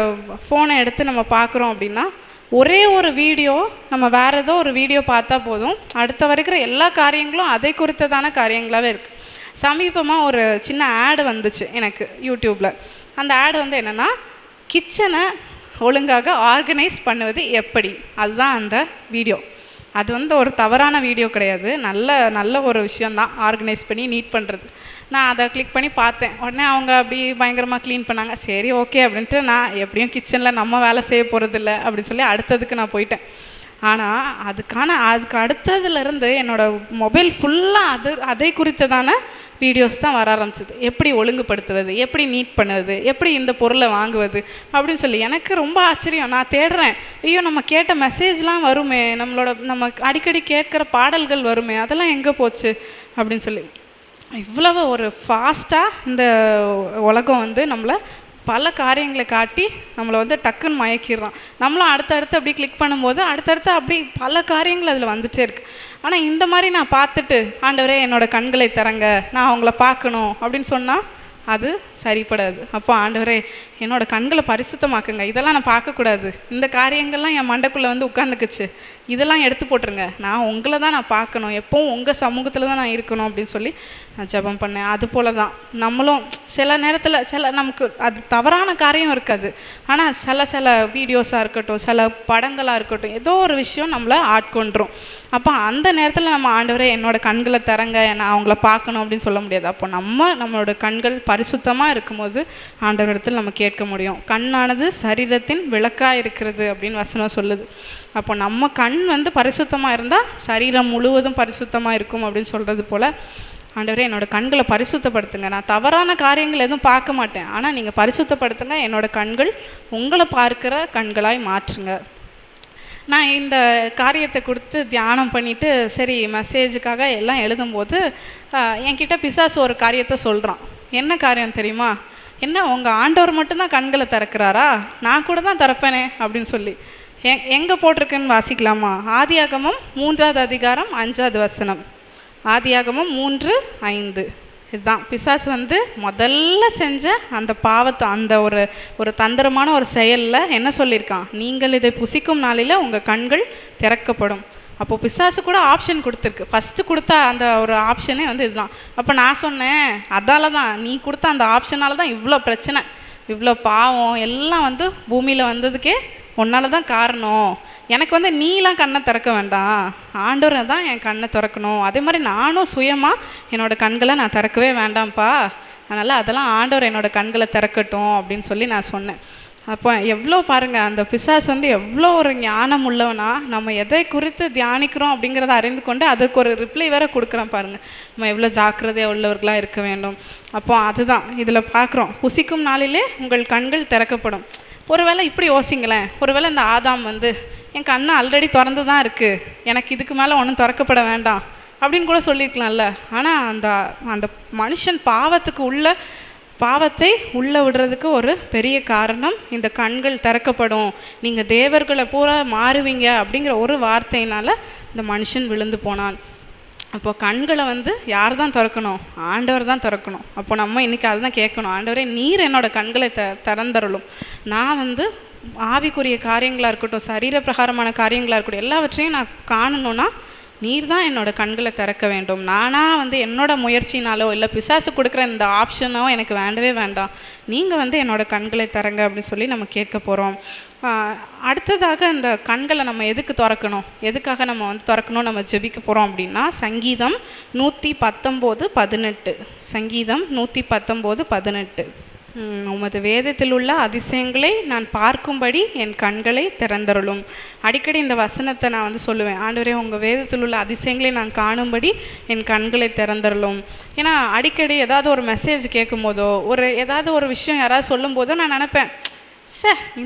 ஃபோனை எடுத்து நம்ம பார்க்குறோம் அப்படின்னா, ஒரே ஒரு வீடியோ நம்ம வேறு ஏதோ ஒரு வீடியோ பார்த்தா போதும், அடுத்த வரைக்கிற எல்லா காரியங்களும் அதை குறித்ததான காரியங்களாகவே இருக்குது. சமீபமாக ஒரு சின்ன ஆடு வந்துச்சு எனக்கு யூடியூப்பில். அந்த ஆடு வந்து என்னென்னா, கிச்சனை ஒழுங்காக ஆர்கனைஸ் பண்ணுவது எப்படி, அதுதான் அந்த வீடியோ. அது வந்து ஒரு தவறான வீடியோ கிடையாது, நல்ல ஒரு விஷயந்தான் ஆர்கனைஸ் பண்ணி நீட் பண்ணுறது. நான் அதை கிளிக் பண்ணி பார்த்தேன். உடனே அவங்க அப்படி பயங்கரமாக க்ளீன் பண்ணாங்க. சரி ஓகே அப்படின்ட்டு நான் எப்படியும் கிச்சனில் நம்ம வேலை செய்ய போகிறதில்ல அப்படின்னு சொல்லி அடுத்ததுக்கு நான் போயிட்டேன். ஆனால் அதுக்கு அடுத்ததுலேருந்து என்னோடய மொபைல் ஃபுல்லாக அதை குறித்ததான வீடியோஸ் தான் வர ஆரம்பிச்சிது. எப்படி ஒழுங்குபடுத்துவது, எப்படி நீட் பண்ணுவது, எப்படி இந்த பொருளை வாங்குவது அப்படின்னு சொல்லி. எனக்கு ரொம்ப ஆச்சரியம். நான் தேடுறேன், ஐயோ நம்ம கேட்ட மெசேஜ்லாம் வருமே, நம்ம அடிக்கடி கேட்குற பாடல்கள் வருமே, அதெல்லாம் எங்கே போச்சு அப்படின்னு சொல்லி. இவ்வளவு ஒரு ஃபாஸ்ட்டாக இந்த உலகம் வந்து நம்மளை பல காரியங்களை காட்டி நம்மளை வந்து டக்குன்னு மயக்கிடுறான். நம்மளும் அடுத்தடுத்து அப்படி கிளிக் பண்ணும்போது அடுத்தடுத்து அப்படி பல காரியங்கள் அதில் வந்துட்டே இருக்குது. ஆனால் இந்த மாதிரி நான் பார்த்துட்டு, ஆண்டவரே என்னோடய கண்களை தரங்க, நான் அவங்கள பார்க்கணும் அப்படின்னு சொன்னால் அது சரிப்படாது. அப்போ ஆண்டவரே என்னோடய கண்களை பரிசுத்தமாக்குங்க, இதெல்லாம் நான் பார்க்கக்கூடாது, இந்த காரியங்கள்லாம் என் மண்டைக்குள்ளே வந்து உட்காந்துக்குச்சு, இதெல்லாம் எடுத்து போட்டுருங்க, நான் உங்களை தான் நான் பார்க்கணும், எப்போவும் உங்கள் சமூகத்தில் தான் நான் இருக்கணும் அப்படின்னு சொல்லி நான் ஜெபம் பண்ணேன். அது போல தான் நம்மளும் சில நேரத்தில் நமக்கு அது தவறான காரியம் இருக்காது, ஆனால் சில வீடியோஸாக இருக்கட்டும், சில படங்களாக இருக்கட்டும், ஏதோ ஒரு விஷயம் நம்மளை ஆட்கொண்டுரும். அப்போ அந்த நேரத்தில் நம்ம ஆண்டவரே என்னோடய கண்களை தரங்க, நான் அவங்கள பார்க்கணும் அப்படின்னு சொல்ல முடியாது. அப்போ நம்மளோட கண்கள் பரிசுத்தமாக இருக்கும்போது ஆண்டவரிடத்தில் நம்ம கேட்க முடியும். கண்ணானது சரீரத்தின் விளக்காக இருக்கிறது அப்படின்னு வசனம் சொல்லுது. அப்போ நம்ம கண் வந்து பரிசுத்தமாக இருந்தால் சரீரம் முழுவதும் பரிசுத்தமாக இருக்கும் அப்படின்னு சொல்கிறது போல், ஆண்டவரே என்னோடய கண்களை பரிசுத்தப்படுத்துங்க, நான் தவறான காரியங்கள் எதுவும் பார்க்க மாட்டேன், ஆனால் நீங்கள் பரிசுத்தப்படுத்துங்க, என்னோடய கண்கள் உங்களை பார்க்குற கண்களாய் மாற்றுங்க. நான் இந்த காரியத்தை கொடுத்து தியானம் பண்ணிவிட்டு சரி மெசேஜுக்காக எல்லாம் எழுதும்போது என்கிட்ட பிசாசு ஒரு காரியத்தை சொல்கிறான். என்ன காரியம் தெரியுமா? என்ன உங்கள் ஆண்டவர் மட்டும்தான் கண்களை திறக்கிறாரா? நான் கூட தான் திறப்பேனே அப்படின்னு சொல்லி. எங்கே போட்டிருக்குன்னு வாசிக்கலாமா? ஆதியாகமம் 3ஆம் அதிகாரம் 5ஆவது வசனம். ஆதியாகமம் 3:5. இதுதான் பிசாசு வந்து முதல்ல செஞ்ச அந்த பாவத்தை, அந்த ஒரு தந்திரமான ஒரு செயலில் என்ன சொல்லியிருக்கான்? நீங்கள் இதை புசிக்கும் நாளில் உங்கள் கண்கள் திறக்கப்படும். அப்போது பிசாசு கூட ஆப்ஷன் கொடுத்துருக்கு. ஃபஸ்ட்டு கொடுத்தா அந்த ஒரு ஆப்ஷனே வந்து இதுதான். அப்போ நான் சொன்னேன், அதால தான் நீ கொடுத்த அந்த ஆப்ஷனால தான் இவ்வளோ பிரச்சனை, இவ்வளோ பாவம் எல்லாம் வந்து பூமியில் வந்ததுக்கே உன்னால தான் காரணம். எனக்கு வந்து நீலாம் கண்ணை திறக்க வேண்டாம், ஆண்டவரை தான் என் கண்ணை திறக்கணும். அதே மாதிரி நானும் சுயமாக என்னோடய கண்களை நான் திறக்கவே வேண்டாம்ப்பா, அதனால் அதெல்லாம் ஆண்டவர் என்னோடய கண்களை திறக்கட்டும் அப்படின்னு சொல்லி நான் சொன்னேன். அப்போ எவ்வளோ பாருங்கள், அந்த பிசாசு வந்து எவ்வளோ ஒரு ஞானம் உள்ளவனா, நம்ம எதை குறித்து தியானிக்கிறோம் அப்படிங்கிறத அறிந்து கொண்டு அதுக்கு ஒரு ரிப்ளை வேற கொடுக்குறோம் பாருங்கள். நம்ம எவ்வளோ ஜாக்கிரதையாக உள்ளவர்களாக இருக்க வேண்டும். அப்போ அதுதான் இதில் பார்க்குறோம், புசிக்கும் நாளிலே உங்கள் கண்கள் திறக்கப்படும். ஒருவேளை இப்படி யோசிங்களேன், ஒருவேளை இந்த ஆதாம் வந்து என் கண்ணை ஆல்ரெடி திறந்து தான் இருக்குது, எனக்கு இதுக்கு மேலே ஒன்றும் திறக்கப்பட வேண்டாம் அப்படின்னு கூட சொல்லியிருக்கலாம்ல. ஆனால் அந்த மனுஷன் பாவத்தை உள்ளே விடுறதுக்கு ஒரு பெரிய காரணம் இந்த கண்கள் திறக்கப்படும், நீங்கள் தேவர்களை பூரா மாறுவீங்க அப்படிங்கிற ஒரு வார்த்தையினால் இந்த மனுஷன் விழுந்து போனான். அப்போ கண்களை வந்து யார் தான் திறக்கணும்? ஆண்டவர் தான் திறக்கணும். அப்போ நம்ம இன்றைக்கி அதுதான் கேட்கணும், ஆண்டவரே நீர் என்னோடய கண்களை திறந்தருளும். நான் வந்து ஆவிக்குரிய காரியங்களாக இருக்கட்டும், சரீர பிரகாரமான காரியங்களாக இருக்கட்டும், எல்லாவற்றையும் நான் காணணுன்னா நீர் தான் என்னோடய கண்களை திறக்க வேண்டும். நானாக வந்து என்னோடய முயற்சினாலோ இல்லை பிசாசு கொடுக்குற இந்த ஆப்ஷனோ எனக்கு வேண்டவே வேண்டாம், நீங்கள் வந்து என்னோடய கண்களை திறங்க அப்படின்னு சொல்லி நம்ம கேட்க போகிறோம். அடுத்ததாக இந்த கண்களை நம்ம எதுக்கு திறக்கணும், எதுக்காக நம்ம வந்து திறக்கணும் நம்ம ஜெபிக்க போகிறோம் அப்படின்னா, சங்கீதம் 119:18. சங்கீதம் 119:18. உமது வேதத்தில் உள்ள அதிசயங்களை நான் பார்க்கும்படி என் கண்களை திறந்தருளும். அடிக்கடி இந்த வசனத்தை நான் வந்து சொல்லுவேன், ஆண்டவரே உங்கள் வேதத்தில் உள்ள அதிசயங்களை நான் காணும்படி என் கண்களை திறந்தருளும். ஏன்னா அடிக்கடி ஏதாவது ஒரு மெசேஜ் கேட்கும் போதோ ஏதாவது ஒரு விஷயம் யாராவது சொல்லும் போதோ நான் நினப்பேன்,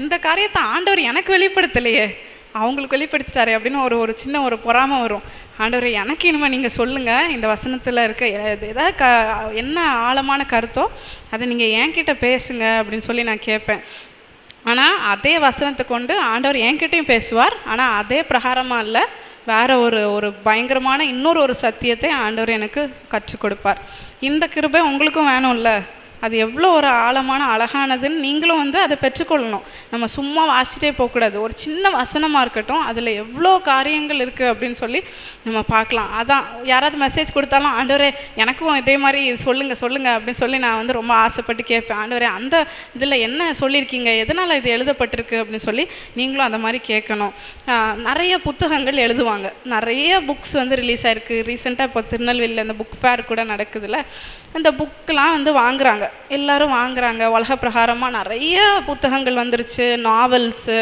இந்த காரியத்தை ஆண்டவர் எனக்கு வெளிப்படுத்தலையே, அவங்களுக்கு வெளிப்படுத்திட்டாரு அப்படின்னு ஒரு சின்ன ஒரு பொறாமை வரும். ஆண்டவரே எனக்கு இனிமேல் நீங்கள் சொல்லுங்கள், இந்த வசனத்தில் இருக்க ஏதாவது என்ன ஆழமான கருத்தோ அதை நீங்கள் என்கிட்ட பேசுங்க அப்படின்னு சொல்லி நான் கேட்பேன். ஆனால் அதே வசனத்தை கொண்டு ஆண்டவர் என்கிட்டையும் பேசுவார். ஆனால் அதே பிரகாரமாக இல்லை, வேறு ஒரு பயங்கரமான இன்னொரு சத்தியத்தை ஆண்டவர் எனக்கு கற்றுக் கொடுப்பார். இந்த கிருபை உங்களுக்கும் வேணும்ல, அது எவ்வளோ ஒரு ஆழமான அழகானதுன்னு நீங்களும் வந்து அதை பெற்றுக்கொள்ளணும். நம்ம சும்மா வாசிச்சிட்டே போகக்கூடாது. ஒரு சின்ன வசனமாக இருக்கட்டும், அதில் எவ்வளோ காரியங்கள் இருக்குது அப்படின்னு சொல்லி நம்ம பார்க்கலாம். அதான் யாராவது மெசேஜ் கொடுத்தாலும் ஆண்டவரே எனக்கும் இதே மாதிரி சொல்லுங்கள் அப்படின்னு சொல்லி நான் வந்து ரொம்ப ஆசைப்பட்டு கேட்பேன். ஆண்டவரே அந்த இதில் என்ன சொல்லியிருக்கீங்க, எதனால் இது எழுதப்பட்டிருக்கு அப்படின்னு சொல்லி நீங்களும் அந்த மாதிரி கேட்கணும். நிறைய புத்தகங்கள் எழுதுவாங்க, நிறைய புக்ஸ் வந்து ரிலீஸ் ஆகிருக்கு. ரீசெண்டாக இப்போ திருநெல்வேலியில் அந்த புக் ஃபேர் கூட நடக்குதுல்ல, அந்த புக்கெலாம் வந்து வாங்குகிறாங்க, எல்லோரும் வாங்குகிறாங்க. உலக பிரகாரமாக நிறைய புத்தகங்கள் வந்துருச்சு, நாவல்ஸு,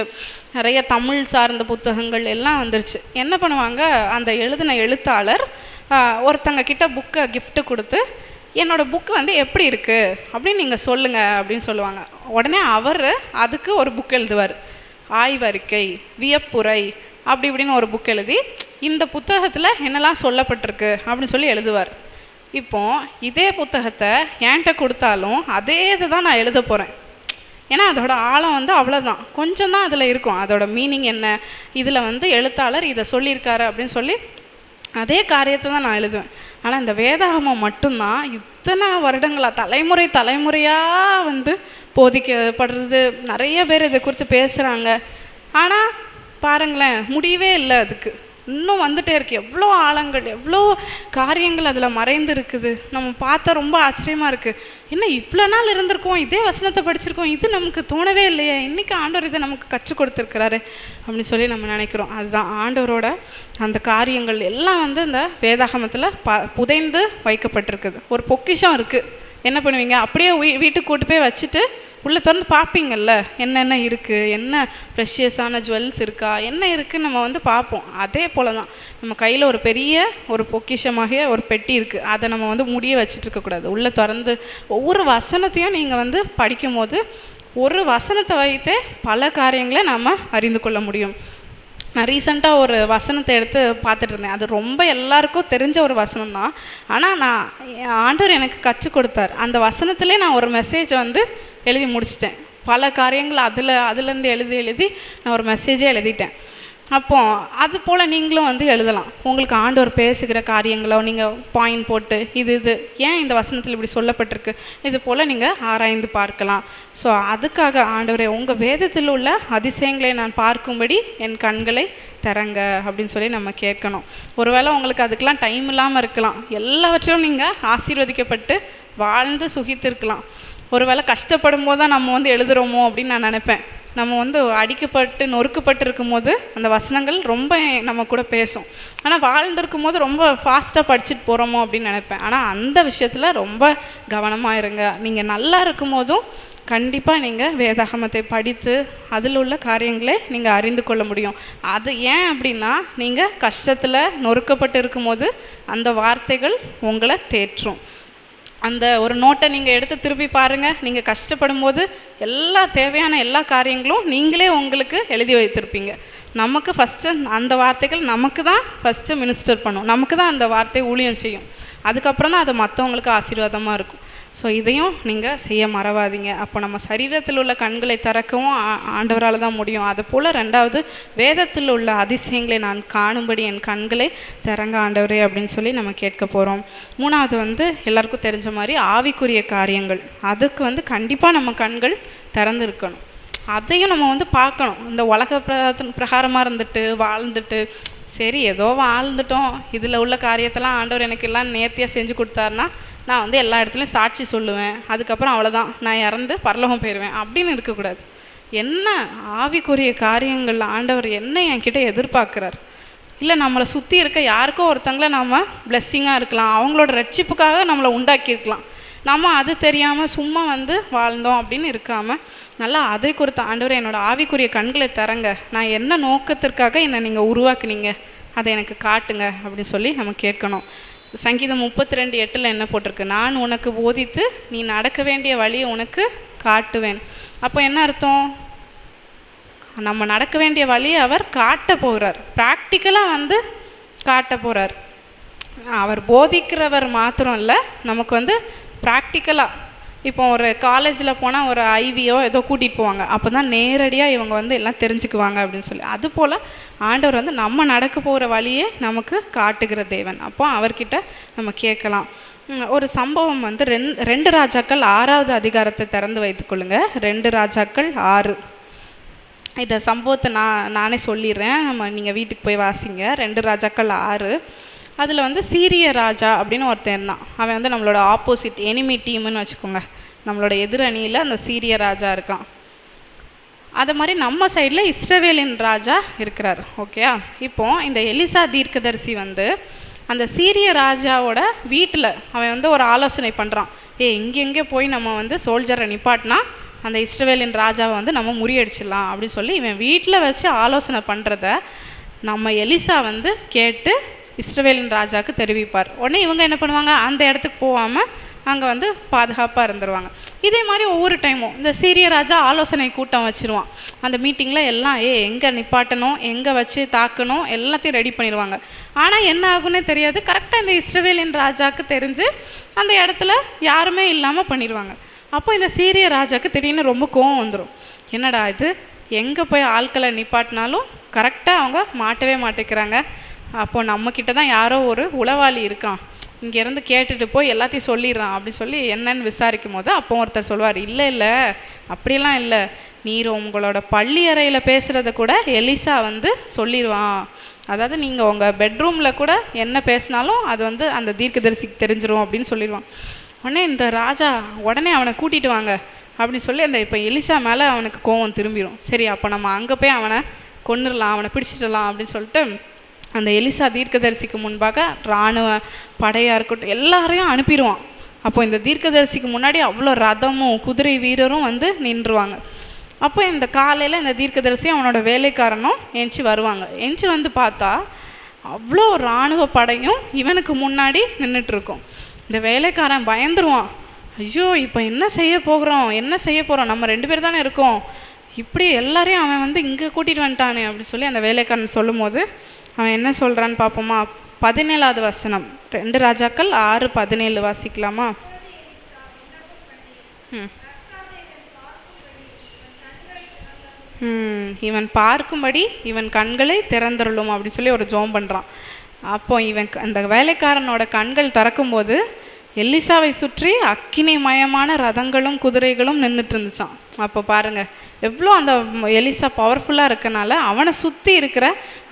நிறைய தமிழ் சார்ந்த புத்தகங்கள் எல்லாம் வந்துருச்சு. என்ன பண்ணுவாங்க, அந்த எழுதின எழுத்தாளர் ஒருத்தங்க கிட்ட புக்கை கிஃப்ட்டு கொடுத்து என்னோடய புக்கு வந்து எப்படி இருக்குது அப்படின்னு நீங்கள் சொல்லுங்கள் அப்படின்னு சொல்லுவாங்க. உடனே அவர் அதுக்கு ஒரு புக் எழுதுவார், ஆய்வறிக்கை, வியப்புரை அப்படி இப்படின்னு ஒரு புக் எழுதி இந்த புத்தகத்தில் என்னெல்லாம் சொல்லப்பட்டிருக்கு அப்படின்னு சொல்லி எழுதுவார். இப்போது இதே புத்தகத்தை என்கிட்ட கொடுத்தாலும் அதே இது தான் நான் எழுத போகிறேன். ஏன்னா அதோட ஆழம் வந்து அவ்வளோதான், கொஞ்சம் தான் அதில் இருக்கும். அதோட மீனிங் என்ன, இதில் வந்து எழுத்தாளர் இதை சொல்லியிருக்காரு அப்படின்னு சொல்லி அதே காரியத்தை தான் நான் எழுதுவேன். ஆனால் இந்த வேதாகமம் மட்டும்தான் இத்தனை வருடங்களாக தலைமுறையாக வந்து போதிக்கப்படுறது. நிறைய பேர் இதை குறித்து பேசுகிறாங்க. ஆனால் பாருங்களேன், முடியவே இல்லை, அதுக்கு இன்னும் வந்துட்டே இருக்குது. எவ்வளோ ஆழங்கள், எவ்வளோ காரியங்கள் அதில் மறைந்து இருக்குது. நம்ம பார்த்தா ரொம்ப ஆச்சரியமாக இருக்குது. என்ன இவ்வளோ நாள் இருந்திருக்கோம், இதே வசனத்தை படிச்சிருக்கோம், இது நமக்கு தோணவே இல்லையே, இன்றைக்கி ஆண்டவர் இதை நமக்கு கற்றுக் கொடுத்துருக்கிறாரு அப்படின்னு சொல்லி நம்ம நினைக்கிறோம். அதுதான் ஆண்டவரோட அந்த காரியங்கள் எல்லாம் வந்து இந்த வேதாகமத்தில் புதைந்து வைக்கப்பட்டிருக்குது. ஒரு பொக்கிஷம் இருக்குது. என்ன பண்ணுவீங்க, அப்படியே வீட்டுக்கு கூட்டு போய் வச்சுட்டு உள்ளே திறந்து பார்ப்பீங்கள்ல, என்னென்ன இருக்குது, என்ன ப்ரெஷியஸான ஜுவல்ஸ் இருக்கா, என்ன இருக்குதுன்னு நம்ம வந்து பார்ப்போம். அதே போல் தான் நம்ம கையில் ஒரு பெரிய ஒரு பொக்கிஷமாக ஒரு பெட்டி இருக்குது, அதை நம்ம வந்து முடிய வச்சுட்டு இருக்கக்கூடாது. உள்ளே திறந்து ஒவ்வொரு வசனத்தையும் நீங்கள் வந்து படிக்கும் போது ஒரு வசனத்தை வைத்தே பல காரியங்களை நாம் அறிந்து கொள்ள முடியும். நான் ரீசெண்டாக ஒரு வசனத்தை எடுத்து பார்த்துட்டு இருந்தேன். அது ரொம்ப எல்லாருக்கும் தெரிஞ்ச ஒரு வசனம் தான். ஆனால் ஆண்டவர் எனக்கு கற்றுக் கொடுத்தார். அந்த வசனத்திலே நான் ஒரு மெசேஜை வந்து எழுதி முடிச்சிட்டேன். பல காரியங்கள் அதுலேருந்து எழுதி நான் ஒரு மெசேஜே எழுதிட்டேன். அப்போது அது போல் நீங்களும் வந்து எழுதலாம். உங்களுக்கு ஆண்டவர் பேசுகிற காரியங்களோ நீங்கள் பாயிண்ட் போட்டு இது ஏன் இந்த வசனத்தில் இப்படி சொல்லப்பட்டிருக்கு, இது போல் நீங்கள் ஆராய்ந்து பார்க்கலாம். ஸோ அதுக்காக ஆண்டவரே உங்கள் வேதத்தில் உள்ள அதிசயங்களை நான் பார்க்கும்படி என் கண்களை திறங்க அப்படின்னு சொல்லி நம்ம கேட்கணும். ஒருவேளை உங்களுக்கு அதுக்கெலாம் டைம் இல்லாமல் இருக்கலாம். எல்லாவற்றிலும் நீங்கள் ஆசீர்வதிக்கப்பட்டு வாழ்ந்து சுகித்திருக்கலாம். ஒருவேளை கஷ்டப்படும் போது தான் நம்ம வந்து எழுதுகிறோமோ அப்படின்னு நான் நினைப்பேன். நம்ம வந்து அடிக்கப்பட்டு நொறுக்கப்பட்டு இருக்கும்போது அந்த வசனங்கள் ரொம்ப நம்ம கூட பேசும். ஆனால் வாழ்ந்திருக்கும் போது ரொம்ப ஃபாஸ்ட்டாக படிச்சுட்டு போகிறோமோ அப்படின்னு நினைப்பேன். ஆனால் அந்த விஷயத்தில் ரொம்ப கவனமாக இருங்க. நீங்கள் நல்லா இருக்கும் போதும் கண்டிப்பாக நீங்கள் வேதாகமத்தை படித்து அதில் உள்ள காரியங்களை நீங்கள் அறிந்து கொள்ள முடியும். அது ஏன் அப்படின்னா நீங்கள் கஷ்டத்தில் நொறுக்கப்பட்டு இருக்கும்போது அந்த வார்த்தைகள் உங்களை தேற்றும். அந்த ஒரு நோட்டை நீங்கள் எடுத்து திருப்பி பாருங்கள். நீங்கள் கஷ்டப்படும் போது தேவையான எல்லா காரியங்களும் நீங்களே உங்களுக்கு எழுதி வைத்திருப்பீங்க. நமக்கு ஃபஸ்ட்டு அந்த வார்த்தைகள் நமக்கு தான் ஃபஸ்ட்டு மினிஸ்டர் பண்ணும். நமக்கு தான் அந்த வார்த்தை ஊழியம் செய்யும். அதுக்கப்புறம் தான் அது மற்றவங்களுக்கு ஆசீர்வாதமாக இருக்கும். ஸோ இதையும் நீங்கள் செய்ய மறவாதீங்க. அப்போ நம்ம சரீரத்தில் உள்ள கண்களை திறக்கவும் ஆண்டவரால் தான் முடியும். அதுபோல் ரெண்டாவது வேதத்தில் உள்ள அதிசயங்களை நான் காணும்படி என் கண்களை திறங்க ஆண்டவரே அப்படின்னு சொல்லி நம்ம கேட்க போகிறோம். மூணாவது வந்து எல்லாருக்கும் தெரிஞ்ச மாதிரி ஆவிக்குரிய காரியங்கள். அதுக்கு வந்து கண்டிப்பாக நம்ம கண்கள் திறந்து இருக்கணும். அதையும் நம்ம வந்து பார்க்கணும். இந்த உலக பிரகாரமாக இருந்துட்டு வாழ்ந்துட்டு சரி ஏதோ வாழ்ந்துட்டோம், இதில் உள்ள காரியத்தெல்லாம் ஆண்டவர் எனக்கு எல்லாம் நேர்த்தியாக செஞ்சு கொடுத்தாருன்னா நான் வந்து எல்லா இடத்துலையும் சாட்சி சொல்லுவேன், அதுக்கப்புறம் அவ்வளோதான், நான் இறந்து பரலோகம் போயிடுவேன் அப்படின்னு இருக்கக்கூடாது. என்ன ஆவிக்குரிய காரியங்கள் ஆண்டவர் என்ன என்கிட்ட எதிர்பார்க்குறார்? இல்லை நம்மளை சுற்றி இருக்க யாருக்கோ ஒருத்தங்களை நம்ம பிளெஸ்ஸிங்காக இருக்கலாம், அவங்களோட ரட்சிப்புக்காக நம்மளை உண்டாக்கியிருக்கலாம். நம்ம அது தெரியாமல் சும்மா வந்து வாழ்ந்தோம் அப்படின்னு இருக்காமல் நல்லா அதை குறித்த ஆண்டவர் என்னோடய ஆவிக்குரிய கண்களை தரங்க, நான் என்ன நோக்கத்திற்காக என்னை நீங்கள் உருவாக்குனீங்க அதை எனக்கு காட்டுங்க அப்படின்னு சொல்லி நம்ம கேட்கணும். சங்கீதம் 32:8 என்ன போட்டிருக்கு? நான் உனக்கு போதித்து நீ நடக்க வேண்டிய வழியை உனக்கு காட்டுவேன். அப்போ என்ன அர்த்தம்? நம்ம நடக்க வேண்டிய வழியை அவர் காட்ட போகிறார், ப்ராக்டிக்கலாக வந்து காட்ட போகிறார். அவர் போதிக்கிறவர் மாத்திரம் இல்லை, நமக்கு வந்து ப்ராக்டிக்கலாக இப்போ ஒரு காலேஜில் போனால் ஒரு ஐவியோ ஏதோ கூட்டிகிட்டு போவாங்க, அப்போ தான் நேரடியாக இவங்க வந்து எல்லாம் தெரிஞ்சுக்குவாங்க அப்படின்னு சொல்லி. அதுபோல் ஆண்டவர் வந்து நம்ம நடக்க போகிற வழியே நமக்கு காட்டுகிற தேவன். அப்போ அவர்கிட்ட நம்ம கேட்கலாம். ஒரு சம்பவம் வந்து 2 ராஜாக்கள் 6வது அதிகாரத்தை திறந்து வைத்துக்கொள்ளுங்க. 2 ராஜாக்கள் 6. இந்த சம்பவத்தை நானே சொல்லிடுறேன், நீங்கள் வீட்டுக்கு போய் வாசிங்க. 2 ராஜாக்கள் 6. அதில் வந்து சீரிய ராஜா அப்படின்னு ஒருத்தன் இருந்தான். அவன் வந்து நம்மளோட ஆப்போசிட் எனிமி டீம்னு வச்சுக்கோங்க. நம்மளோட எதிரணியில் அந்த சீரிய ராஜா இருக்கான். அது மாதிரி நம்ம சைடில் இஸ்ரவேலின் ராஜா இருக்கிறார். ஓகேயா? இப்போது இந்த எலிசா தீர்க்கதரிசி வந்து அந்த சீரிய ராஜாவோட வீட்டில் அவன் வந்து ஒரு ஆலோசனை பண்ணுறான். எங்கெங்கே போய் நம்ம வந்து சோல்ஜரை நிப்பாட்டினா அந்த இஸ்ரவேலின் ராஜாவை வந்து நம்ம முறியடிச்சிடலாம் அப்படின்னு சொல்லி இவன் வீட்டில் வச்சு ஆலோசனை பண்ணுறத நம்ம எலிசா வந்து கேட்டு இஸ்ரவேலின் ராஜாவுக்கு தெரிவிப்பார். உடனே இவங்க என்ன பண்ணுவாங்க? அந்த இடத்துக்கு போகாமல் அங்கே வந்து பாதுகாப்பாக இருந்துருவாங்க. இதே மாதிரி ஒவ்வொரு டைமும் இந்த சீரிய ராஜா ஆலோசனை கூட்டம் வச்சுருவான். அந்த மீட்டிங்கில் எல்லாம் எங்கே நிப்பாட்டணும், எங்கே வச்சு தாக்கணும் எல்லாத்தையும் ரெடி பண்ணிடுவாங்க. ஆனால் என்ன ஆகுன்னே தெரியாது. கரெக்டாக இந்த இஸ்ரவேலின் ராஜாவுக்கு தெரிஞ்சு அந்த இடத்துல யாருமே இல்லாமல் பண்ணிடுவாங்க. அப்போ இந்த சீரிய ராஜாவுக்கு திடீர்னு ரொம்ப கோவம் வந்துடும். என்னடா இது, எங்கே போய் ஆட்களை நிப்பாட்டினாலும் கரெக்டாக அவங்க மாட்டவே மாட்டேங்கிறாங்க. அப்போது நம்மக்கிட்ட தான் யாரோ ஒரு உளவாளி இருக்கான், இங்கேருந்து கேட்டுட்டு போய் எல்லாத்தையும் சொல்லிடுறான் அப்படின்னு சொல்லி என்னன்னு விசாரிக்கும் போது அப்போ ஒருத்தர் சொல்லுவார், இல்லை அப்படிலாம் இல்லை, நீர் உங்களோட பள்ளி அறையில் பேசுகிறத கூட எலிசா வந்து சொல்லிடுவான். அதாவது நீங்கள் உங்கள் பெட்ரூமில் கூட என்ன பேசினாலும் அது வந்து அந்த தீர்க்கதரிசிக்கு தெரிஞ்சிரும் அப்படின்னு சொல்லிடுவான். உடனே இந்த ராஜா உடனே அவனை கூட்டிகிட்டு வாங்க அப்படின்னு சொல்லி அந்த இப்போ எலிசா மேலே அவனுக்கு கோவம் திரும்பிடும். சரி, அப்போ நம்ம அங்கே போய் அவனை கொன்னுடலாம், அவனை பிடிச்சிடலாம் அப்படின்னு சொல்லிட்டு அந்த எலிசா தீர்க்கதரிசிக்கு முன்பாக இராணுவ படையாக இருக்கட்டும் எல்லாரையும் அனுப்பிடுவான். அப்போ இந்த தீர்க்கதரிசிக்கு முன்னாடி அவ்வளோ ரதமும் குதிரை வீரரும் வந்து நின்றுவாங்க. அப்போ இந்த காலையில் இந்த தீர்க்கதரிசி அவனோட வேலைக்காரனும் எஞ்சி வருவாங்க. எஞ்சி வந்து பார்த்தா அவ்வளோ இராணுவ படையும் இவனுக்கு முன்னாடி நின்றுட்டுருக்கோம். இந்த வேலைக்காரன் பயந்துருவான். ஐயோ, இப்போ என்ன செய்ய போகிறோம், நம்ம 2 பேர் தானே இருக்கோம், இப்படி எல்லாரையும் அவன் வந்து இங்கே கூட்டிகிட்டு வந்துட்டானே அப்படி சொல்லி அந்த வேலைக்காரன் சொல்லும் போது அவன் என்ன சொல்கிறான்னு பார்ப்போமா? 17வது வசனம், 2 ராஜாக்கள் 6:17 வாசிக்கலாமா? இவன் பார்க்கும்படி இவன் கண்களை திறந்தருளும் அப்படின்னு சொல்லி ஒரு ஜெபம் பண்ணுறான். அப்போ இவன் அந்த வேலைக்காரனோட கண்கள் திறக்கும்போது எலிசாவை சுற்றி அக்கினிமயமான ரதங்களும் குதிரைகளும் நின்றுட்டு இருந்துச்சான். அப்போ பாருங்கள் எவ்வளோ அந்த எலிசா பவர்ஃபுல்லாக இருக்கனால அவனை சுற்றி இருக்கிற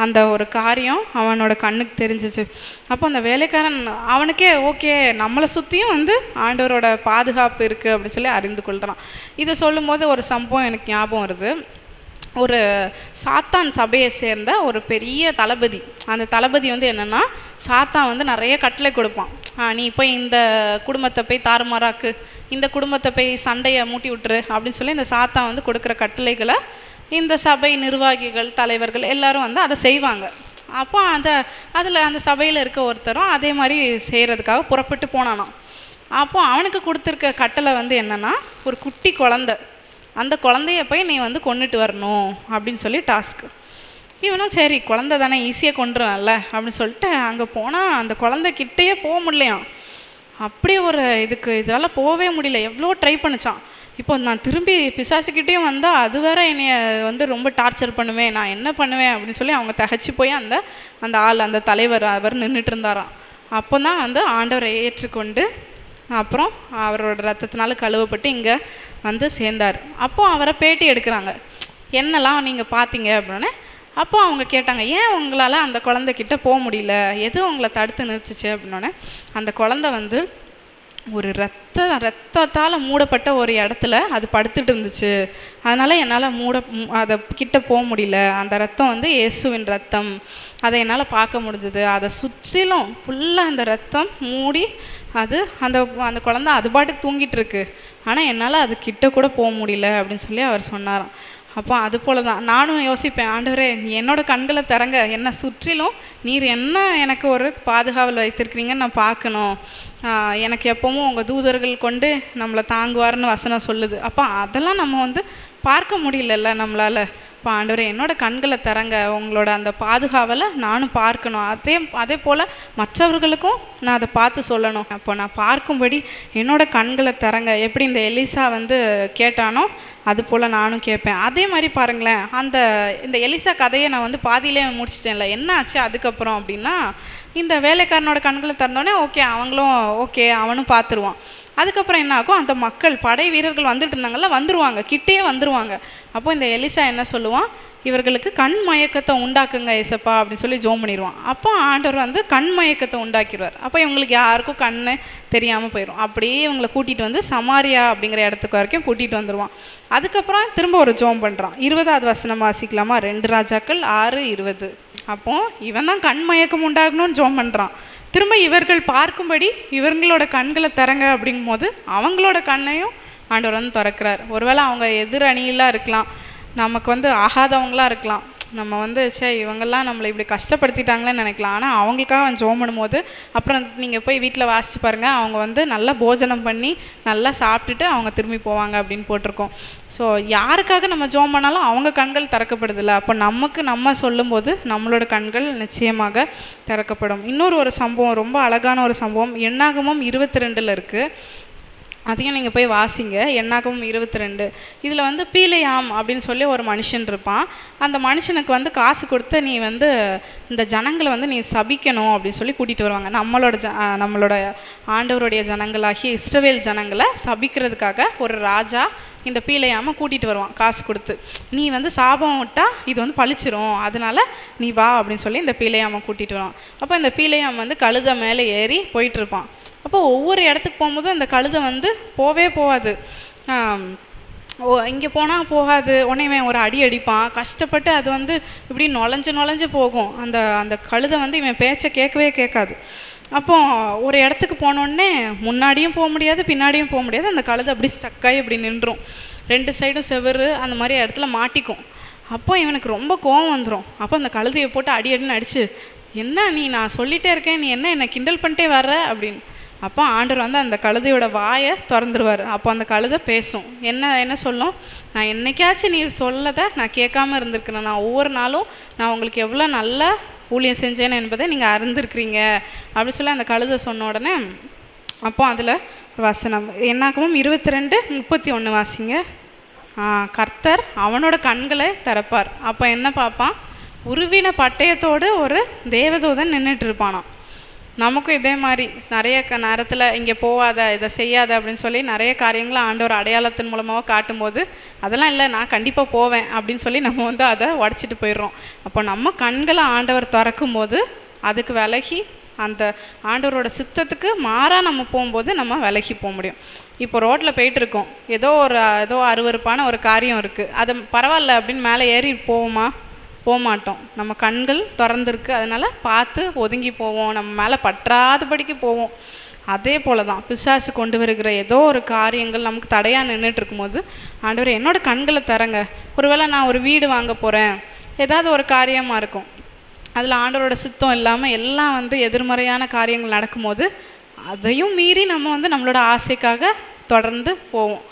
அந்த ஒரு காரியம் அவனோட கண்ணுக்கு தெரிஞ்சிச்சு. அப்போ அந்த வேலைக்காரன் அவனுக்கே ஓகே, நம்மளை சுற்றியும் வந்து ஆண்டவரோட பாதுகாப்பு இருக்குது அப்படின்னு சொல்லி அறிந்து கொள்கிறான். இதை சொல்லும்போது ஒரு சம்பவம் எனக்கு ஞாபகம் வருது. ஒரு சாத்தான் சபையை சேர்ந்த ஒரு பெரிய தளபதி. அந்த தளபதி வந்து என்னென்னா, சாத்தான் வந்து நிறைய கட்டளை கொடுப்பான். நீ போய் இந்த குடும்பத்தை போய் தாறுமாறாக்கு, இந்த குடும்பத்தை போய் சண்டையை மூட்டி விட்டுரு அப்படின்னு சொல்லி இந்த சாத்தான் வந்து கொடுக்குற கட்டளைகளை இந்த சபை நிர்வாகிகள் தலைவர்கள் எல்லாரும் வந்து அதை செய்வாங்க. அப்போ அந்த சபையில் இருக்க ஒருத்தரும் அதே மாதிரி செய்கிறதுக்காக புறப்பட்டு போனானாம். அப்போ அவனுக்கு கொடுத்துருக்க கட்டளை வந்து என்னென்னா, ஒரு குட்டி குழந்தை, அந்த குழந்தைய போய் நீ வந்து கொண்டுட்டு வரணும் அப்படின்னு சொல்லி டாஸ்க்கு. இவனும் சரி குழந்தை தானே ஈஸியாக கொண்டுறல அப்படின்னு சொல்லிட்டு அங்கே போனால் அந்த குழந்தைக்கிட்டேயே போக முடியலையாம். அப்படியே ஒரு இதெல்லாம் போகவே முடியல, எவ்வளோ ட்ரை பண்ணிச்சான். இப்போ நான் திரும்பி பிசாசுக்கிட்டேயும் வந்தால் அது வேற என்னைய வந்து ரொம்ப டார்ச்சர் பண்ணுவேன், நான் என்ன பண்ணுவேன் அப்படின்னு சொல்லி அவங்க தகச்சு போய் அந்த ஆள் அந்த தலைவர் அவர் நின்றுட்டு இருந்தாராம். அப்போ தான் வந்து ஆண்டவரை ஏற்றுக்கொண்டு அப்புறம் அவரோட ரத்தத்தினால கழுவப்பட்டு இங்கே வந்து சேர்ந்தார். அப்போது அவரை பேட்டி எடுக்கிறாங்க, என்னெல்லாம் நீங்கள் பார்த்தீங்க அப்படின்னே. அப்போ அவங்க கேட்டாங்க, ஏன் உங்களால் அந்த குழந்தைக்கிட்ட போக முடியல, எது உங்களை தடுத்து நிறுத்துச்சு அப்படின்னோடனே, அந்த குழந்தை வந்து ஒரு ரத்தத்தால் மூடப்பட்ட ஒரு இடத்துல அது படுத்துட்டு இருந்துச்சு, அதனால் என்னால் அதை கிட்ட போக முடியல. அந்த ரத்தம் வந்து இயேசுவின் ரத்தம், அதை என்னால் பார்க்க முடிஞ்சது. அதை சுற்றிலும் ஃபுல்லாக அந்த ரத்தம் மூடி அந்த குழந்தை அது பாட்டுக்கு தூங்கிட்டு இருக்கு, ஆனால் என்னால் அது கிட்ட கூட போக முடியல அப்படின்னு சொல்லி அவர் சொன்னாராம். அப்போ அது போல தான் நானும் யோசிப்பேன், ஆண்டவரே என்னோட கண்களை திறங்க, என்னை சுற்றிலும் நீர் என்ன எனக்கு ஒரு பாதுகாவல் வைத்திருக்கிறீங்கன்னு நான் பார்க்கணும். எனக்கு எப்பவும் உங்கள் தூதர்கள் கொண்டு நம்மளை தாங்குவார்னு வசனம் சொல்லுது. அப்போ அதெல்லாம் நம்ம வந்து பார்க்க முடியலல்ல நம்மளால். இப்போ ஆண்டவரே என்னோட கண்களை திறங்க, உங்களோட அந்த பாதுகாவலை நானும் பார்க்கணும், அதே போல் மற்றவர்களுக்கும் நான் அதை பார்த்து சொல்லணும். அப்போ நான் பார்க்கும்படி என்னோட கண்களை திறங்க. எப்படி இந்த எலிசா வந்து கேட்டானோ அது போல் நானும் கேட்பேன். அதே மாதிரி பாருங்களேன், இந்த எலிசா கதையை நான் வந்து பாதியிலே முடிச்சிட்டேன்ல. என்ன ஆச்சு அதுக்கப்புறம் அப்படின்னா, இந்த வேலைக்காரனோட கண்களை திறந்தோடனே ஓகே அவனும் பார்த்துருவான். அதுக்கப்புறம் என்ன ஆகும், அந்த மக்கள் படை வீரர்கள் வந்துட்டு இருந்தாங்கல்ல, கிட்டேயே வந்துருவாங்க. அப்போ இந்த எலிசா என்ன சொல்லுவான், இவர்களுக்கு கண் மயக்கத்தை உண்டாக்குங்க ஏசப்பா அப்படின்னு சொல்லி ஜோம் பண்ணிடுவான். அப்போ ஆண்டவர் வந்து கண் மயக்கத்தை உண்டாக்கிடுவார். அப்போ இவங்களுக்கு யாருக்கும் கண் தெரியாமல் போயிடும். அப்படியே இவங்களை கூட்டிகிட்டு வந்து சமாரியா அப்படிங்கிற இடத்துக்கு வரைக்கும் கூட்டிகிட்டு வந்துடுவான். அதுக்கப்புறம் திரும்ப ஒரு ஜோம் பண்ணுறான். 20வது வசனம் வாசிக்கலாமா? 2 ராஜாக்கள் 6:20. அப்போது இவன் தான் கண் மயக்கம் உண்டாகணும்னு ஜோம் பண்ணுறான். திரும்ப இவர்கள் பார்க்கும்படி இவங்களோட கண்களை திறங்க அப்படிங்கும் போது அவங்களோட கண்ணையும் ஆண்டவர் வந்து திறக்கிறார். ஒருவேளை அவங்க எதிர் அணியெல்லாம் இருக்கலாம், நமக்கு வந்து ஆகாதவங்களாக இருக்கலாம், நம்ம வந்து இவங்கெல்லாம் நம்மளை இப்படி கஷ்டப்படுத்திட்டாங்களேன்னு நினைக்கலாம். ஆனால் அவங்களுக்காக அவன் ஜோம் பண்ணும்போது அப்புறம் நீங்கள் போய் வீட்டில் வாசித்து பாருங்கள், அவங்க வந்து நல்லா போஜனம் பண்ணி நல்லா சாப்பிட்டுட்டு அவங்க திரும்பி போவாங்க அப்படின்னு போட்டிருக்கோம். ஸோ யாருக்காக நம்ம ஜோம் பண்ணாலும் அவங்க கண்கள் திறக்கப்படுதில்ல. அப்போ நம்ம சொல்லும்போது நம்மளோட கண்கள் நிச்சயமாக திறக்கப்படும். இன்னொரு சம்பவம், ரொம்ப அழகான ஒரு சம்பவம், என்னாகமும் 22 இருக்குது. அதையும் நீங்கள் போய் வாசிங்க. என்னாகமும் 22. இதில் வந்து பீலையாம் அப்படின்னு சொல்லி ஒரு மனுஷன் இருப்பான். அந்த மனுஷனுக்கு வந்து காசு கொடுத்து நீ வந்து இந்த ஜனங்களை வந்து நீ சபிக்கணும் அப்படின்னு சொல்லி கூட்டிகிட்டு வருவாங்க. நம்மளோட ஆண்டவருடைய ஜனங்களாகிய இஸ்ரவேல் ஜனங்களை சபிக்கிறதுக்காக ஒரு ராஜா இந்த பீலையாமை கூட்டிகிட்டு வருவான் காசு கொடுத்து. நீ வந்து சாபம் விட்டால் இது வந்து பழிச்சிரும், அதனால் நீ வா அப்படின்னு சொல்லி இந்த பீலையாமை கூட்டிகிட்டு வருவான். அப்போ இந்த பீலையாம் வந்து கழுதை மேலே ஏறி போயிட்டுருப்பான். அப்போ ஒவ்வொரு இடத்துக்கு போகும்போதும் அந்த கழுதை வந்து போகாது. இங்கே போனால் போகாது, உடனே ஒரு அடிப்பான். கஷ்டப்பட்டு அது வந்து இப்படி நுழைஞ்சு போகும். அந்த கழுதை வந்து இவன் பேச்சை கேட்காது. அப்போ ஒரு இடத்துக்கு போனோடனே முன்னாடியும் போக முடியாது, பின்னாடியும் போக முடியாது. அந்த கழுதை அப்படி ஸ்டக்காகி இப்படி நின்றும், 2 சைடும் செவுரு அந்த மாதிரி இடத்துல மாட்டிக்கும். அப்போ இவனுக்கு ரொம்ப கோவம் வந்துடும். அப்போ அந்த கழுதையை போட்டு அடின்னு அடிச்சு, என்ன நீ நான் சொல்லிகிட்டே இருக்கேன், நீ என்னை கிண்டல் பண்ணிட்டே வர்ற அப்படின்னு. அப்போ ஆண்டவர் வந்து அந்த கழுதையோட வாயை திறந்துருவார். அப்போ அந்த கழுதை பேசும். என்ன சொல்லும்? நான் என்னைக்காச்சும் நீ சொல்லதை நான் கேட்காம இருந்திருக்கிறேன். நான் ஒவ்வொரு நாளும் நான் உங்களுக்கு எவ்வளோ நல்ல ஊழியம் செஞ்சேன்னு என்பதை நீங்கள் அறிந்திருக்கிறீங்க அப்படின்னு சொல்லி அந்த கழுதை சொன்ன உடனே, அப்போ அதில் வசனம் என்னாகமம் 22:31 வாசிங்க. கர்த்தர் அவனோட கண்களை திறப்பார். அப்போ என்ன பார்ப்பான்? உருவின பட்டயத்தோடு ஒரு தேவதூதன் நின்றுட்டு இருப்பானாம். நமக்கும் இதே மாதிரி நிறைய நேரத்தில் இங்கே போகாத, இதை செய்யாத அப்படின்னு சொல்லி நிறைய காரியங்களை ஆண்டவர் அடையாளத்தின் மூலமாக காட்டும்போது, அதெல்லாம் இல்லை நான் கண்டிப்பாக போவேன் அப்படின்னு சொல்லி நம்ம வந்து அதை உடச்சிட்டு போயிடுறோம். அப்போ நம்ம கண்களை ஆண்டவர் திறக்கும் போது அதுக்கு விலகி அந்த ஆண்டவரோட சித்தத்துக்கு மாறாக நம்ம போகும்போது நம்ம விலகி போக முடியும். இப்போ ரோட்டில் போயிட்டுருக்கோம், ஏதோ அருவருப்பான ஒரு காரியம் இருக்குது, அது பரவாயில்ல அப்படின்னு மேலே ஏறி போவோமா? போக மாட்டோம். நம்ம கண்கள் திறந்துருக்கு, அதனால் பார்த்து ஒதுங்கி போவோம், நம்ம மேலே பற்றாதபடிக்கு போவோம். அதே போல் தான் பிசாசு கொண்டு வருகிற ஏதோ ஒரு காரியங்கள் நமக்கு தடையாக நின்றுட்டு இருக்கும்போது, ஆண்டவர் என்னோடய கண்களை தரங்க. ஒருவேளை நான் ஒரு வீடு வாங்க போகிறேன், ஏதாவது ஒரு காரியமாக இருக்கும், அதில் ஆண்டவரோட சித்தம் இல்லாமல் எல்லாம் வந்து எதிர்மறையான காரியங்கள் நடக்கும்போது அதையும் மீறி நம்ம வந்து நம்மளோட ஆசைக்காக தொடர்ந்து போவோம்.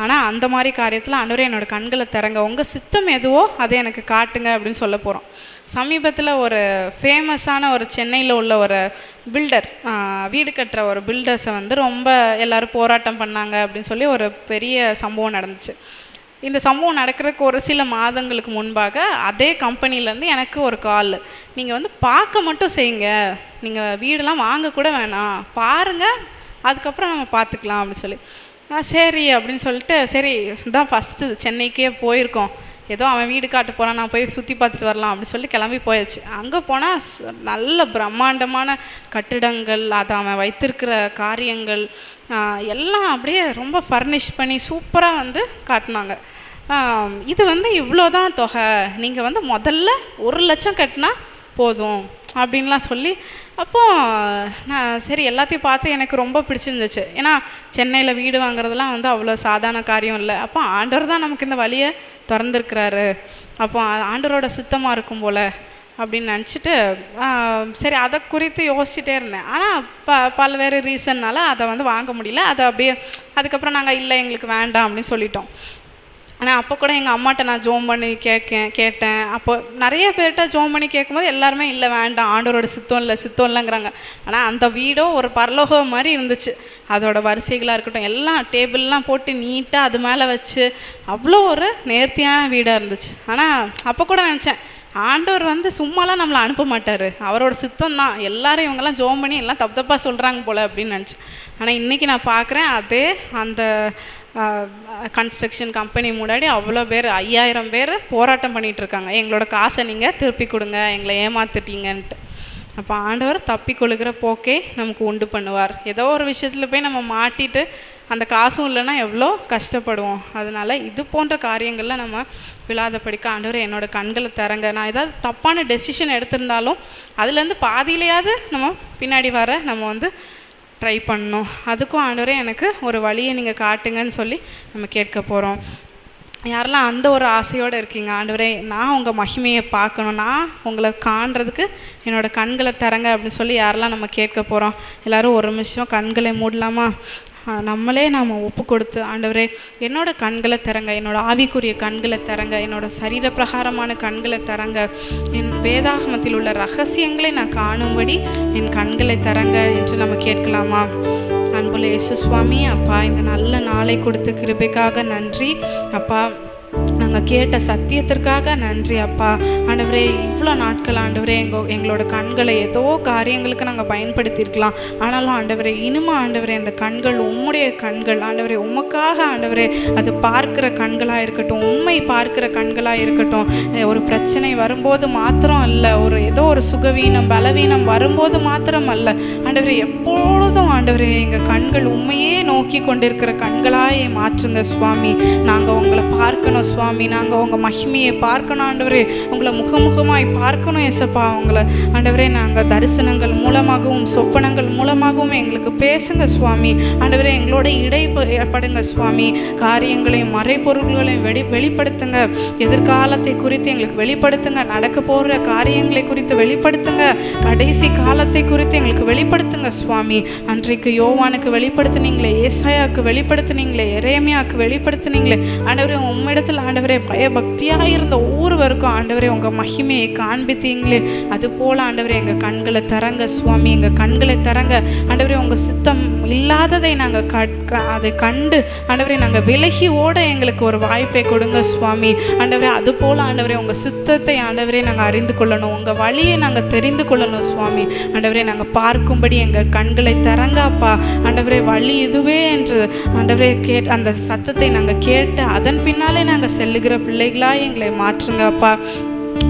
ஆனால் அந்த மாதிரி காரியத்தில் ஆண்டவரே என்னோடய கண்களை திறங்க, உங்கள் சித்தம் எதுவோ அதை எனக்கு காட்டுங்க அப்படின்னு சொல்ல போகிறோம். சமீபத்தில் ஒரு ஃபேமஸான ஒரு சென்னையில் உள்ள ஒரு பில்டர், வீடு கட்டுற ஒரு பில்டர்ஸை வந்து ரொம்ப எல்லோரும் போராட்டம் பண்ணாங்க அப்படின்னு சொல்லி ஒரு பெரிய சம்பவம் நடந்துச்சு. இந்த சம்பவம் நடக்கிறதுக்கு ஒரு சில மாதங்களுக்கு முன்பாக அதே கம்பெனிலேருந்து எனக்கு ஒரு கால், நீங்கள் வந்து பார்க்க மட்டும் செய்யுங்க, நீங்கள் வீடெல்லாம் வாங்கக்கூட வேணாம், பாருங்கள், அதுக்கப்புறம் நம்ம பார்த்துக்கலாம் அப்படின்னு சொல்லி. சரி அப்படின்னு சொல்லிட்டு, சரி தான் ஃபஸ்ட்டு சென்னைக்கே போயிருக்கோம், ஏதோ அவன் வீடு காட்ட போகிறான், நான் போய் சுற்றி பார்த்துட்டு வரலாம் அப்படின்னு சொல்லி கிளம்பி போயாச்சு. அங்கே போனால் நல்ல பிரம்மாண்டமான கட்டிடங்கள், அதை அவன் வைத்திருக்கிற காரியங்கள் எல்லாம் அப்படியே ரொம்ப ஃபர்னிஷ் பண்ணி சூப்பராக வந்து காட்டினாங்க. இது வந்து இவ்வளோ தான் தொகை, நீங்கள் வந்து முதல்ல 1 லட்சம் கட்டினா போதும் அப்படின்லாம் சொல்லி, அப்போது நான் சரி எல்லாத்தையும் பார்த்து எனக்கு ரொம்ப பிடிச்சிருந்துச்சு. ஏன்னா சென்னையில் வீடு வாங்குறதுலாம் வந்து அவ்வளோ சாதாரண காரியம் இல்லை. அப்போ ஆண்டவர் தான் நமக்கு இந்த வழியை திறந்துருக்கிறாரு, அப்போ ஆண்டவரோட சித்தமாக இருக்கும் போல் அப்படின்னு நினச்சிட்டு சரி அதை குறித்து யோசிச்சுட்டே இருந்தேன். ஆனால் பல்வேறு ரீசன்னால் அதை வந்து வாங்க முடியல. அதை அப்படியே அதுக்கப்புறம் நாங்கள் இல்லை எங்களுக்கு வேண்டாம் அப்படின்னு சொல்லிட்டோம். ஆனால் அப்போ கூட எங்கள் அம்மாட்ட நான் ஜோம் பண்ணி கேட்டேன். அப்போ நிறைய பேர்கிட்ட ஜோம் பண்ணி கேட்கும்போது எல்லாருமே இல்லை வேண்டாம், ஆண்டவரோட சித்தம் இல்லைங்கிறாங்க. ஆனால் அந்த வீடோ ஒரு பரலோகம் மாதிரி இருந்துச்சு. அதோட வரிசைகளாக இருக்கட்டும், எல்லாம் டேபிள்லாம் போட்டு நீட்டாக அது மேலே வச்சு அவ்வளோ ஒரு நேர்த்தியான வீடாக இருந்துச்சு. ஆனால் அப்போ கூட நினச்சேன், ஆண்டவர் வந்து சும்மாலாம் நம்மளை அனுப்ப மாட்டார், அவரோட சித்தம் தான், எல்லாரும் இவங்கெல்லாம் ஜோம் பண்ணி எல்லாம் தப்பாக சொல்கிறாங்க போல் அப்படின்னு நினச்சேன். ஆனால் இன்றைக்கி நான் பார்க்குறேன், அதே அந்த கன்ஸ்ட்ரக்ஷன் கம்பெனி முன்னாடி அவ்வளோ பேர் 5000 பேர் போராட்டம் பண்ணிகிட்ருக்காங்க, எங்களோட காசை நீங்கள் திருப்பி கொடுங்க, எங்களை ஏமாற்றிட்டீங்கன்ட்டு. அப்போ ஆண்டவர் தப்பி கொள்கிற போக்கே நமக்கு உண்டு பண்ணுவார். ஏதோ ஒரு விஷயத்தில் போய் நம்ம மாட்டிட்டு அந்த காசும் இல்லைன்னா எவ்வளோ கஷ்டப்படுவோம். அதனால் இது போன்ற காரியங்களில் நம்ம விழாதபடிக்க ஆண்டவர் என்னோடய கண்களை திறங்க. நான் ஏதாவது தப்பான டெசிஷன் எடுத்திருந்தாலும் அதுலேருந்து பாதியிலையாவது நம்ம பின்னாடி வர நம்ம வந்து ட்ரை பண்ணணும். அதுக்கும் ஆண்டவரே எனக்கு ஒரு வழியை நீங்கள் காட்டுங்கன்னு சொல்லி நம்ம கேட்க போகிறோம். யாரெல்லாம் அந்த ஒரு ஆசையோடு இருக்கீங்க, ஆண்டவரே நான் உங்கள் மகிமையை பார்க்கணும், நான் உங்களை காண்றதுக்கு என்னோடய கண்களை திறங்க அப்படின்னு சொல்லி யாரெல்லாம் நம்ம கேட்க போகிறோம். எல்லோரும் ஒரு நிமிஷம் கண்களை மூடலாமா? நம்மளே நாம் ஒப்பு கொடுத்து, ஆண்டவரே என்னோடய கண்களை திறங்க, என்னோடய ஆவிக்குரிய கண்களை திறங்க, என்னோடய சரீர பிரகாரமான கண்களை திறங்க, என் வேதாகமத்தில் உள்ள ரகசியங்களை நான் காணும்படி என் கண்களை திறங்க என்று நம்ம கேட்கலாமா? அன்புள்ள இயேசு சுவாமி, அப்பா இந்த நல்ல நாளை கொடுத்த கிருபைக்காக நன்றி அப்பா. நாங்கள் கேட்ட சத்தியத்திற்காக நன்றி அப்பா. ஆண்டவரே இவ்வளோ நாட்கள் ஆண்டவரே எங்களோட கண்களை ஏதோ காரியங்களுக்கு நாங்கள் பயன்படுத்தியிருக்கலாம். ஆனாலும் ஆண்டவரே இனிமே ஆண்டவரே அந்த கண்கள் உம்முடைய கண்கள் ஆண்டவரே, உமக்காக ஆண்டவரே அது பார்க்கிற கண்களாக இருக்கட்டும், உண்மை பார்க்கிற கண்களாக இருக்கட்டும். ஒரு பிரச்சனை வரும்போது மாத்திரம் அல்ல, ஏதோ ஒரு சுகவீனம் பலவீனம் வரும்போது மாத்திரம் அல்ல ஆண்டவரே, எப்பொழுதும் ஆண்டவரே எங்கள் கண்கள் உண்மையே நோக்கி கொண்டிருக்கிற கண்களாக மாற்றுங்க சுவாமி. நாங்கள் உங்களை பார்க்கணும் சுவாமி. சுவாமி. நாங்கள் உங்கள் மகிமையை பார்க்கணும் ஆண்டவரே, உங்களை முகமுகமாய் பார்க்கணும் ஏசப்பா. உங்களை ஆண்டவரே நாங்கள் தரிசனங்கள் மூலமாகவும் சொப்பனங்கள் மூலமாகவும் எங்களுக்கு பேசுங்க சுவாமி. ஆண்டவரே எங்களோட இடைப்படுங்க சுவாமி. காரியங்களையும் மறைப்பொருள்களையும் வெளிப்படுத்துங்க. எதிர்காலத்தை குறித்து எங்களுக்கு வெளிப்படுத்துங்க. நடக்க போகிற காரியங்களை குறித்து வெளிப்படுத்துங்க. கடைசி காலத்தை குறித்து எங்களுக்கு வெளிப்படுத்துங்க சுவாமி. அன்றைக்கு யோவானுக்கு வெளிப்படுத்தினீங்களே, ஏசாயாவுக்கு வெளிப்படுத்தினீங்களே, எரேமியாவுக்கு வெளிப்படுத்தினீங்களே ஆண்டவரே. உம்மிடத்தில் ஆண்டவரே பயபக்தியாக இருந்த ஒவ்வொருவருக்கும் ஆண்டவரே உங்கள் மகிமையை காண்பித்தீங்களே, அதுபோல் ஆண்டவரே எங்கள் கண்களை தரங்க சுவாமி. எங்கள் கண்களை தரங்க ஆண்டவரே. உங்கள் சித்தம் இல்லாததை நாங்கள் அதை கண்டு ஆண்டவரே நாங்கள் விலகி ஓட எங்களுக்கு ஒரு வாய்ப்பை கொடுங்க சுவாமி. ஆண்டவரே அதுபோல் ஆண்டவரே உங்கள் சித்தத்தை ஆண்டவரே நாங்கள் அறிந்து கொள்ளணும். உங்கள் வழியை நாங்கள் தெரிந்து கொள்ளணும் சுவாமி. ஆண்டவரே நாங்கள் பார்க்கும்படி எங்கள் கண்களை தரங்க அப்பா. ஆண்டவரே வழி இதுவே என்று ஆண்டவரே அந்த சத்தத்தை நாங்கள் கேட்டு அதன் பின்னாலே நாங்கள் செல்லுகிற பிள்ளைகளாக எங்களை மாற்றுங்க அப்பா.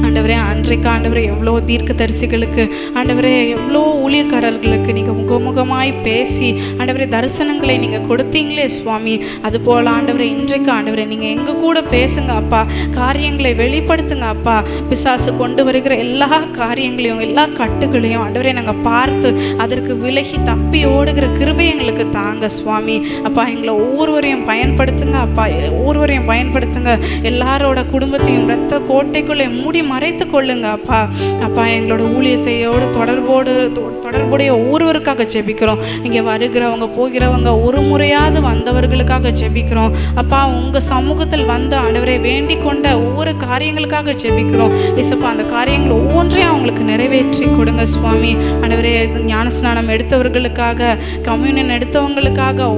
ஆண்டவரே அன்றைக்கு ஆண்டவரே எவ்வளோ தீர்க்க தரிசிகளுக்கு ஆண்டவரே எவ்வளோ ஊழியக்காரர்களுக்கு நீங்கள் முகமுகமாய் பேசி ஆண்டவரே தரிசனங்களை நீங்கள் கொடுத்தீங்களே சுவாமி. அதுபோல் ஆண்டவரே இன்றைக்கு ஆண்டவரே நீங்கள் எங்கள் கூட பேசுங்க அப்பா. காரியங்களை வெளிப்படுத்துங்க அப்பா. பிசாசு கொண்டு வருகிற எல்லா காரியங்களையும் எல்லா கட்டுகளையும் ஆண்டவரே நாங்கள் பார்த்து அதற்கு விலகி தப்பி ஓடுகிற கிருபை எங்களுக்கு தாங்க சுவாமி. அப்பா எங்களை ஒவ்வொருவரையும் பயன்படுத்துங்க அப்பா. ஒவ்வொருவரையும் பயன்படுத்துங்க. எல்லாரோட குடும்பத்தையும் இரத்த கோட்டைக்குள்ளே மூடி மறைத்து கொள்ளுங்க அப்பா. அப்பா எங்களோட ஊழியத்தையோடு தொடர்புடைய ஒவ்வொருவருக்காக ஜெபிக்கிறோம். இங்கே வருகிறவங்க போகிறவங்க ஒரு முறையாவது வந்தவர்களுக்காக ஜெபிக்கிறோம் அப்பா. உங்கள் சமூகத்தில் வந்து ஆண்டவரை வேண்டிக் கொண்ட ஒவ்வொரு காரியங்களுக்காக ஜெபிக்கிறோம் இசப்பா. அந்த காரியங்கள் ஒவ்வொன்றையும் அவங்களுக்கு நிறைவேற்றி கொடுங்க சுவாமி. ஆண்டவரே ஞானஸ்நானம் எடுத்தவர்களுக்காக, கம்யூனியன் எடுத்தவங்களுக்காக,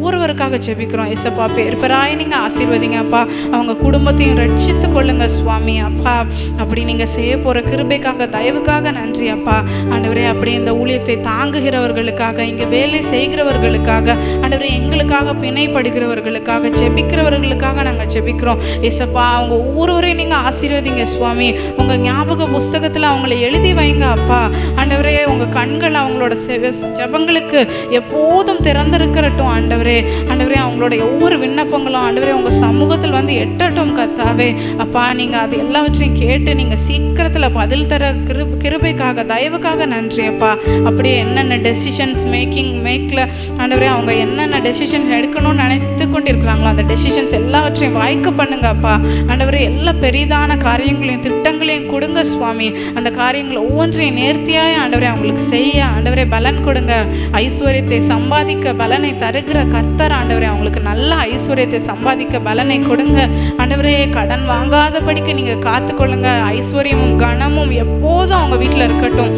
ஒவ்வொருவருக்காக ஜெபிக்கிறோம் இசப்பா. பேராய் நீங்கள் ஆசீர்வதிங்க அப்பா. அவங்க குடும்பத்தையும் ரட்சித்து கொள்ளுங்க சுவாமி அப்பா. அப்படி நீங்கள் செய்ய போகிற கிருபைக்காக தயவுக்காக நன்றி அப்பா. ஆண்டவரே அப்படி இந்த ஊழியத்தை தாங்குகிறவர்களுக்காக, இங்கே வேலை செய்கிறவர்களுக்காக, ஆண்டவரே எங்களுக்காக பிணைப்படுகிறவர்களுக்காக, ஜெபிக்கிறவர்களுக்காக நாங்கள் ஜெபிக்கிறோம் இசப்பா. அவங்க ஒவ்வொருவரையும் நீங்கள் ஆசீர்வதிங்க சுவாமி. உங்கள் ஞாபக புஸ்தகத்தில் அவங்களை எழுதி வைங்க அப்பா. ஆண்டவரே உங்கள் கண்கள் அவங்களோட ஜெபங்களுக்கு எப்போதும் திறந்திருக்கிறட்டும் ஆண்டவரே. ஆண்டவரே அவங்களோட ஒவ்வொரு விண்ணப்பங்களும் ஆண்டவரே உங்கள் சமூகத்தில் வந்து எட்டட்டும் கர்த்தாவே அப்பா. நீங்கள் அது எல்லாவற்றையும் கேட்டு நீங்கள் சீக்கிரத்தில் பதில் தர கிருபைக்காக தயவுக்காக நன்றி அப்பா. அப்படியே என்னென்ன டெசிஷன்ஸ் மேக்கில் ஆண்டவரே அவங்க என்னென்ன டெசிஷன் எடுக்கணும்னு நினைத்து கொண்டிருக்கிறாங்களோ அந்த டெசிஷன்ஸ் எல்லாவற்றையும் வாய்க்க பண்ணுங்க அப்பா. ஆண்டவரே எல்லா பெரிதான காரியங்களையும் திட்டங்களையும் கொடுங்க சுவாமி. அந்த காரியங்களை ஒவ்வொன்றையும் நேர்த்தியாய் ஆண்டவரே அவங்களுக்கு செய்ய ஆண்டவரே பலன் கொடுங்க. ஐஸ்வர்யத்தை சம்பாதிக்க பலனை தருகிற கர்த்தர் ஆண்டவரே அவங்களுக்கு நல்ல ஐஸ்வர்யத்தை சம்பாதிக்க பலனை கொடுங்க ஆண்டவரே. கடன் வாங்காதபடிக்கு நீங்கள் காத்துக்கொள்ளுங்க. ஐஸ்வர்யமும் கனமும் எப்போதும் அவங்க வீட்டில் இருக்கட்டும்.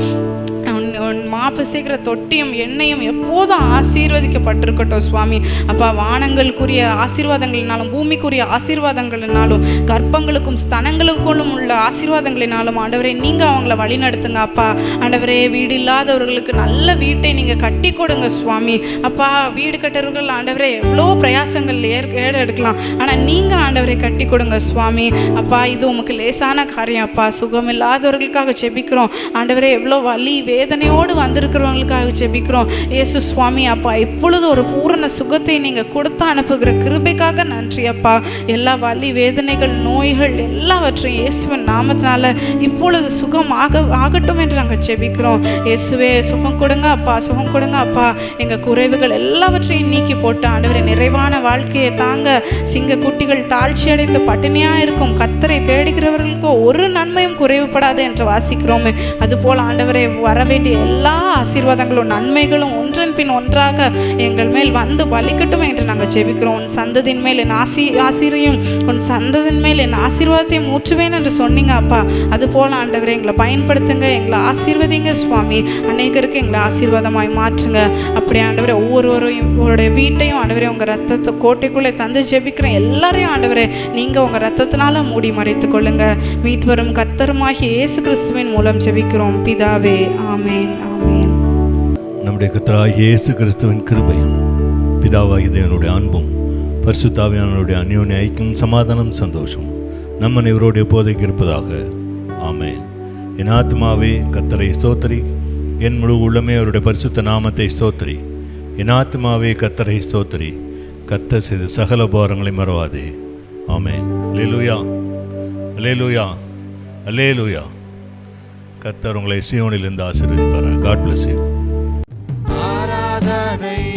மாப்பு சேர்க்கிற தொட்டியும் எண்ணெயும் எப்போதும் ஆசீர்வதிக்கப்பட்டிருக்கட்டும் சுவாமி அப்பா. வானங்களுக்குரிய ஆசீர்வாதங்களினாலும் பூமிக்குரிய ஆசீர்வாதங்களினாலும் கர்ப்பங்களுக்கும் ஸ்தனங்களுக்கும் உள்ள ஆசீர்வாதங்களினாலும் ஆண்டவரே நீங்கள் அவங்கள வழி நடத்துங்க அப்பா. ஆண்டவரே வீடு இல்லாதவர்களுக்கு நல்ல வீட்டை நீங்கள் கட்டி கொடுங்க சுவாமி அப்பா. வீடு கட்டுறவர்கள் ஆண்டவரே எவ்வளோ பிரயாசங்கள் எடுக்கலாம், ஆனால் நீங்கள் ஆண்டவரை கட்டி கொடுங்க சுவாமி அப்பா. இது உமக்கு லேசான காரியம் அப்பா. சுகமில்லாதவர்களுக்காக ஜெபிக்கிறோம் ஆண்டவரே. எவ்வளோ வலி வேதனையோடு வந்திருக்கிறவங்களுக்காக ஜெபிக்கிறோம் இயேசு சுவாமி அப்பா. இப்பொழுது ஒரு பூரண சுகத்தை நீங்கள் கொடுத்து அனுப்புகிற கிருபைக்காக நன்றி அப்பா. எல்லா வலி வேதனைகள் நோய்கள் எல்லாவற்றையும் இயேசுவின் நாமத்தினால இப்பொழுது சுகம் ஆகட்டும் என்று நாங்கள் ஜெபிக்கிறோம் இயேசுவே. சுகம் கொடுங்க அப்பா, சுகம் கொடுங்க அப்பா. எங்கள் குறைவுகள் எல்லாவற்றையும் நீக்கி போட்டு ஆண்டவரை நிறைவான வாழ்க்கையை தாங்க. சிங்க குட்டிகள் தாழ்ச்சி அடைந்து பட்டினியாக இருக்கும் கர்த்தரை தேடுகிறவர்களுக்கு ஒரு நன்மையும் குறைவுபடாது என்று வாசிக்கிறோமே. அதுபோல் ஆண்டவரை வரவேண்டிய எல்லா ஆசீர்வாதங்களும் நன்மைகளும் ஒன்றன் பின் ஒன்றாக எங்கள் மேல் வந்து பலிக்கட்டும் என்று நாங்கள் ஜெபிக்கிறோம். உன் சந்ததியின் மேல் என் ஆசீரையும் உன் சந்ததியின் மேல் என் ஆசீர்வாதத்தையும் ஊற்றுவேன் என்று சொன்னீங்க அப்பா. அதுபோல் ஆண்டவரை எங்களை பயன்படுத்துங்க, எங்களை ஆசீர்வதிங்க சுவாமி. அநேகருக்கு எங்களை ஆசீர்வாதமாய் மாற்றுங்க அப்படி ஆண்டவரை. ஒவ்வொருவரையும் உங்களுடைய வீட்டையும் ஆண்டவரை உங்கள் ரத்தத்தை கோட்டைக்குள்ளே தந்து ஜெபிக்கிறேன். எல்லாரையும் ஆண்டவரை நீங்கள் உங்கள் ரத்தத்தினால மூடி மறைத்து கொள்ளுங்க. மீட்பரும் கர்த்தருமாகிய இயேசு கிறிஸ்துவின் மூலம் ஜெபிக்கிறோம் பிதாவே. ஆமேன் ஆமேன். நம்முடைய கர்த்தராகிய இயேசு கிறிஸ்துவின் கிருபையும் பிதாவாகிய தேவனுடைய அன்பும் பரிசுத்த ஆவியானவருடைய அந்யோன்ய ஐக்கியம் சமாதானம் சந்தோஷம் நம்ம அனைவரோடு எப்போதைக்கு இருப்பதாக. ஆமேன். என் ஆத்மாவே கர்த்தரை ஸ்தோத்திரி, என் முழு உள்ளமே அவருடைய பரிசுத்த நாமத்தை ஸ்தோத்திரி. என் ஆத்மாவே கர்த்தரை ஸ்தோத்திரி, கர்த்தர் செய்த சகல உபகாரங்களை மறவாதே. ஆமென். அல்லேலூயா, அல்லேலூயா, அல்லேலூயா. கர்த்தர் உங்களை சீயோனிலிருந்து ஆசீர்வதிப்பார். God bless you. ஆராதனை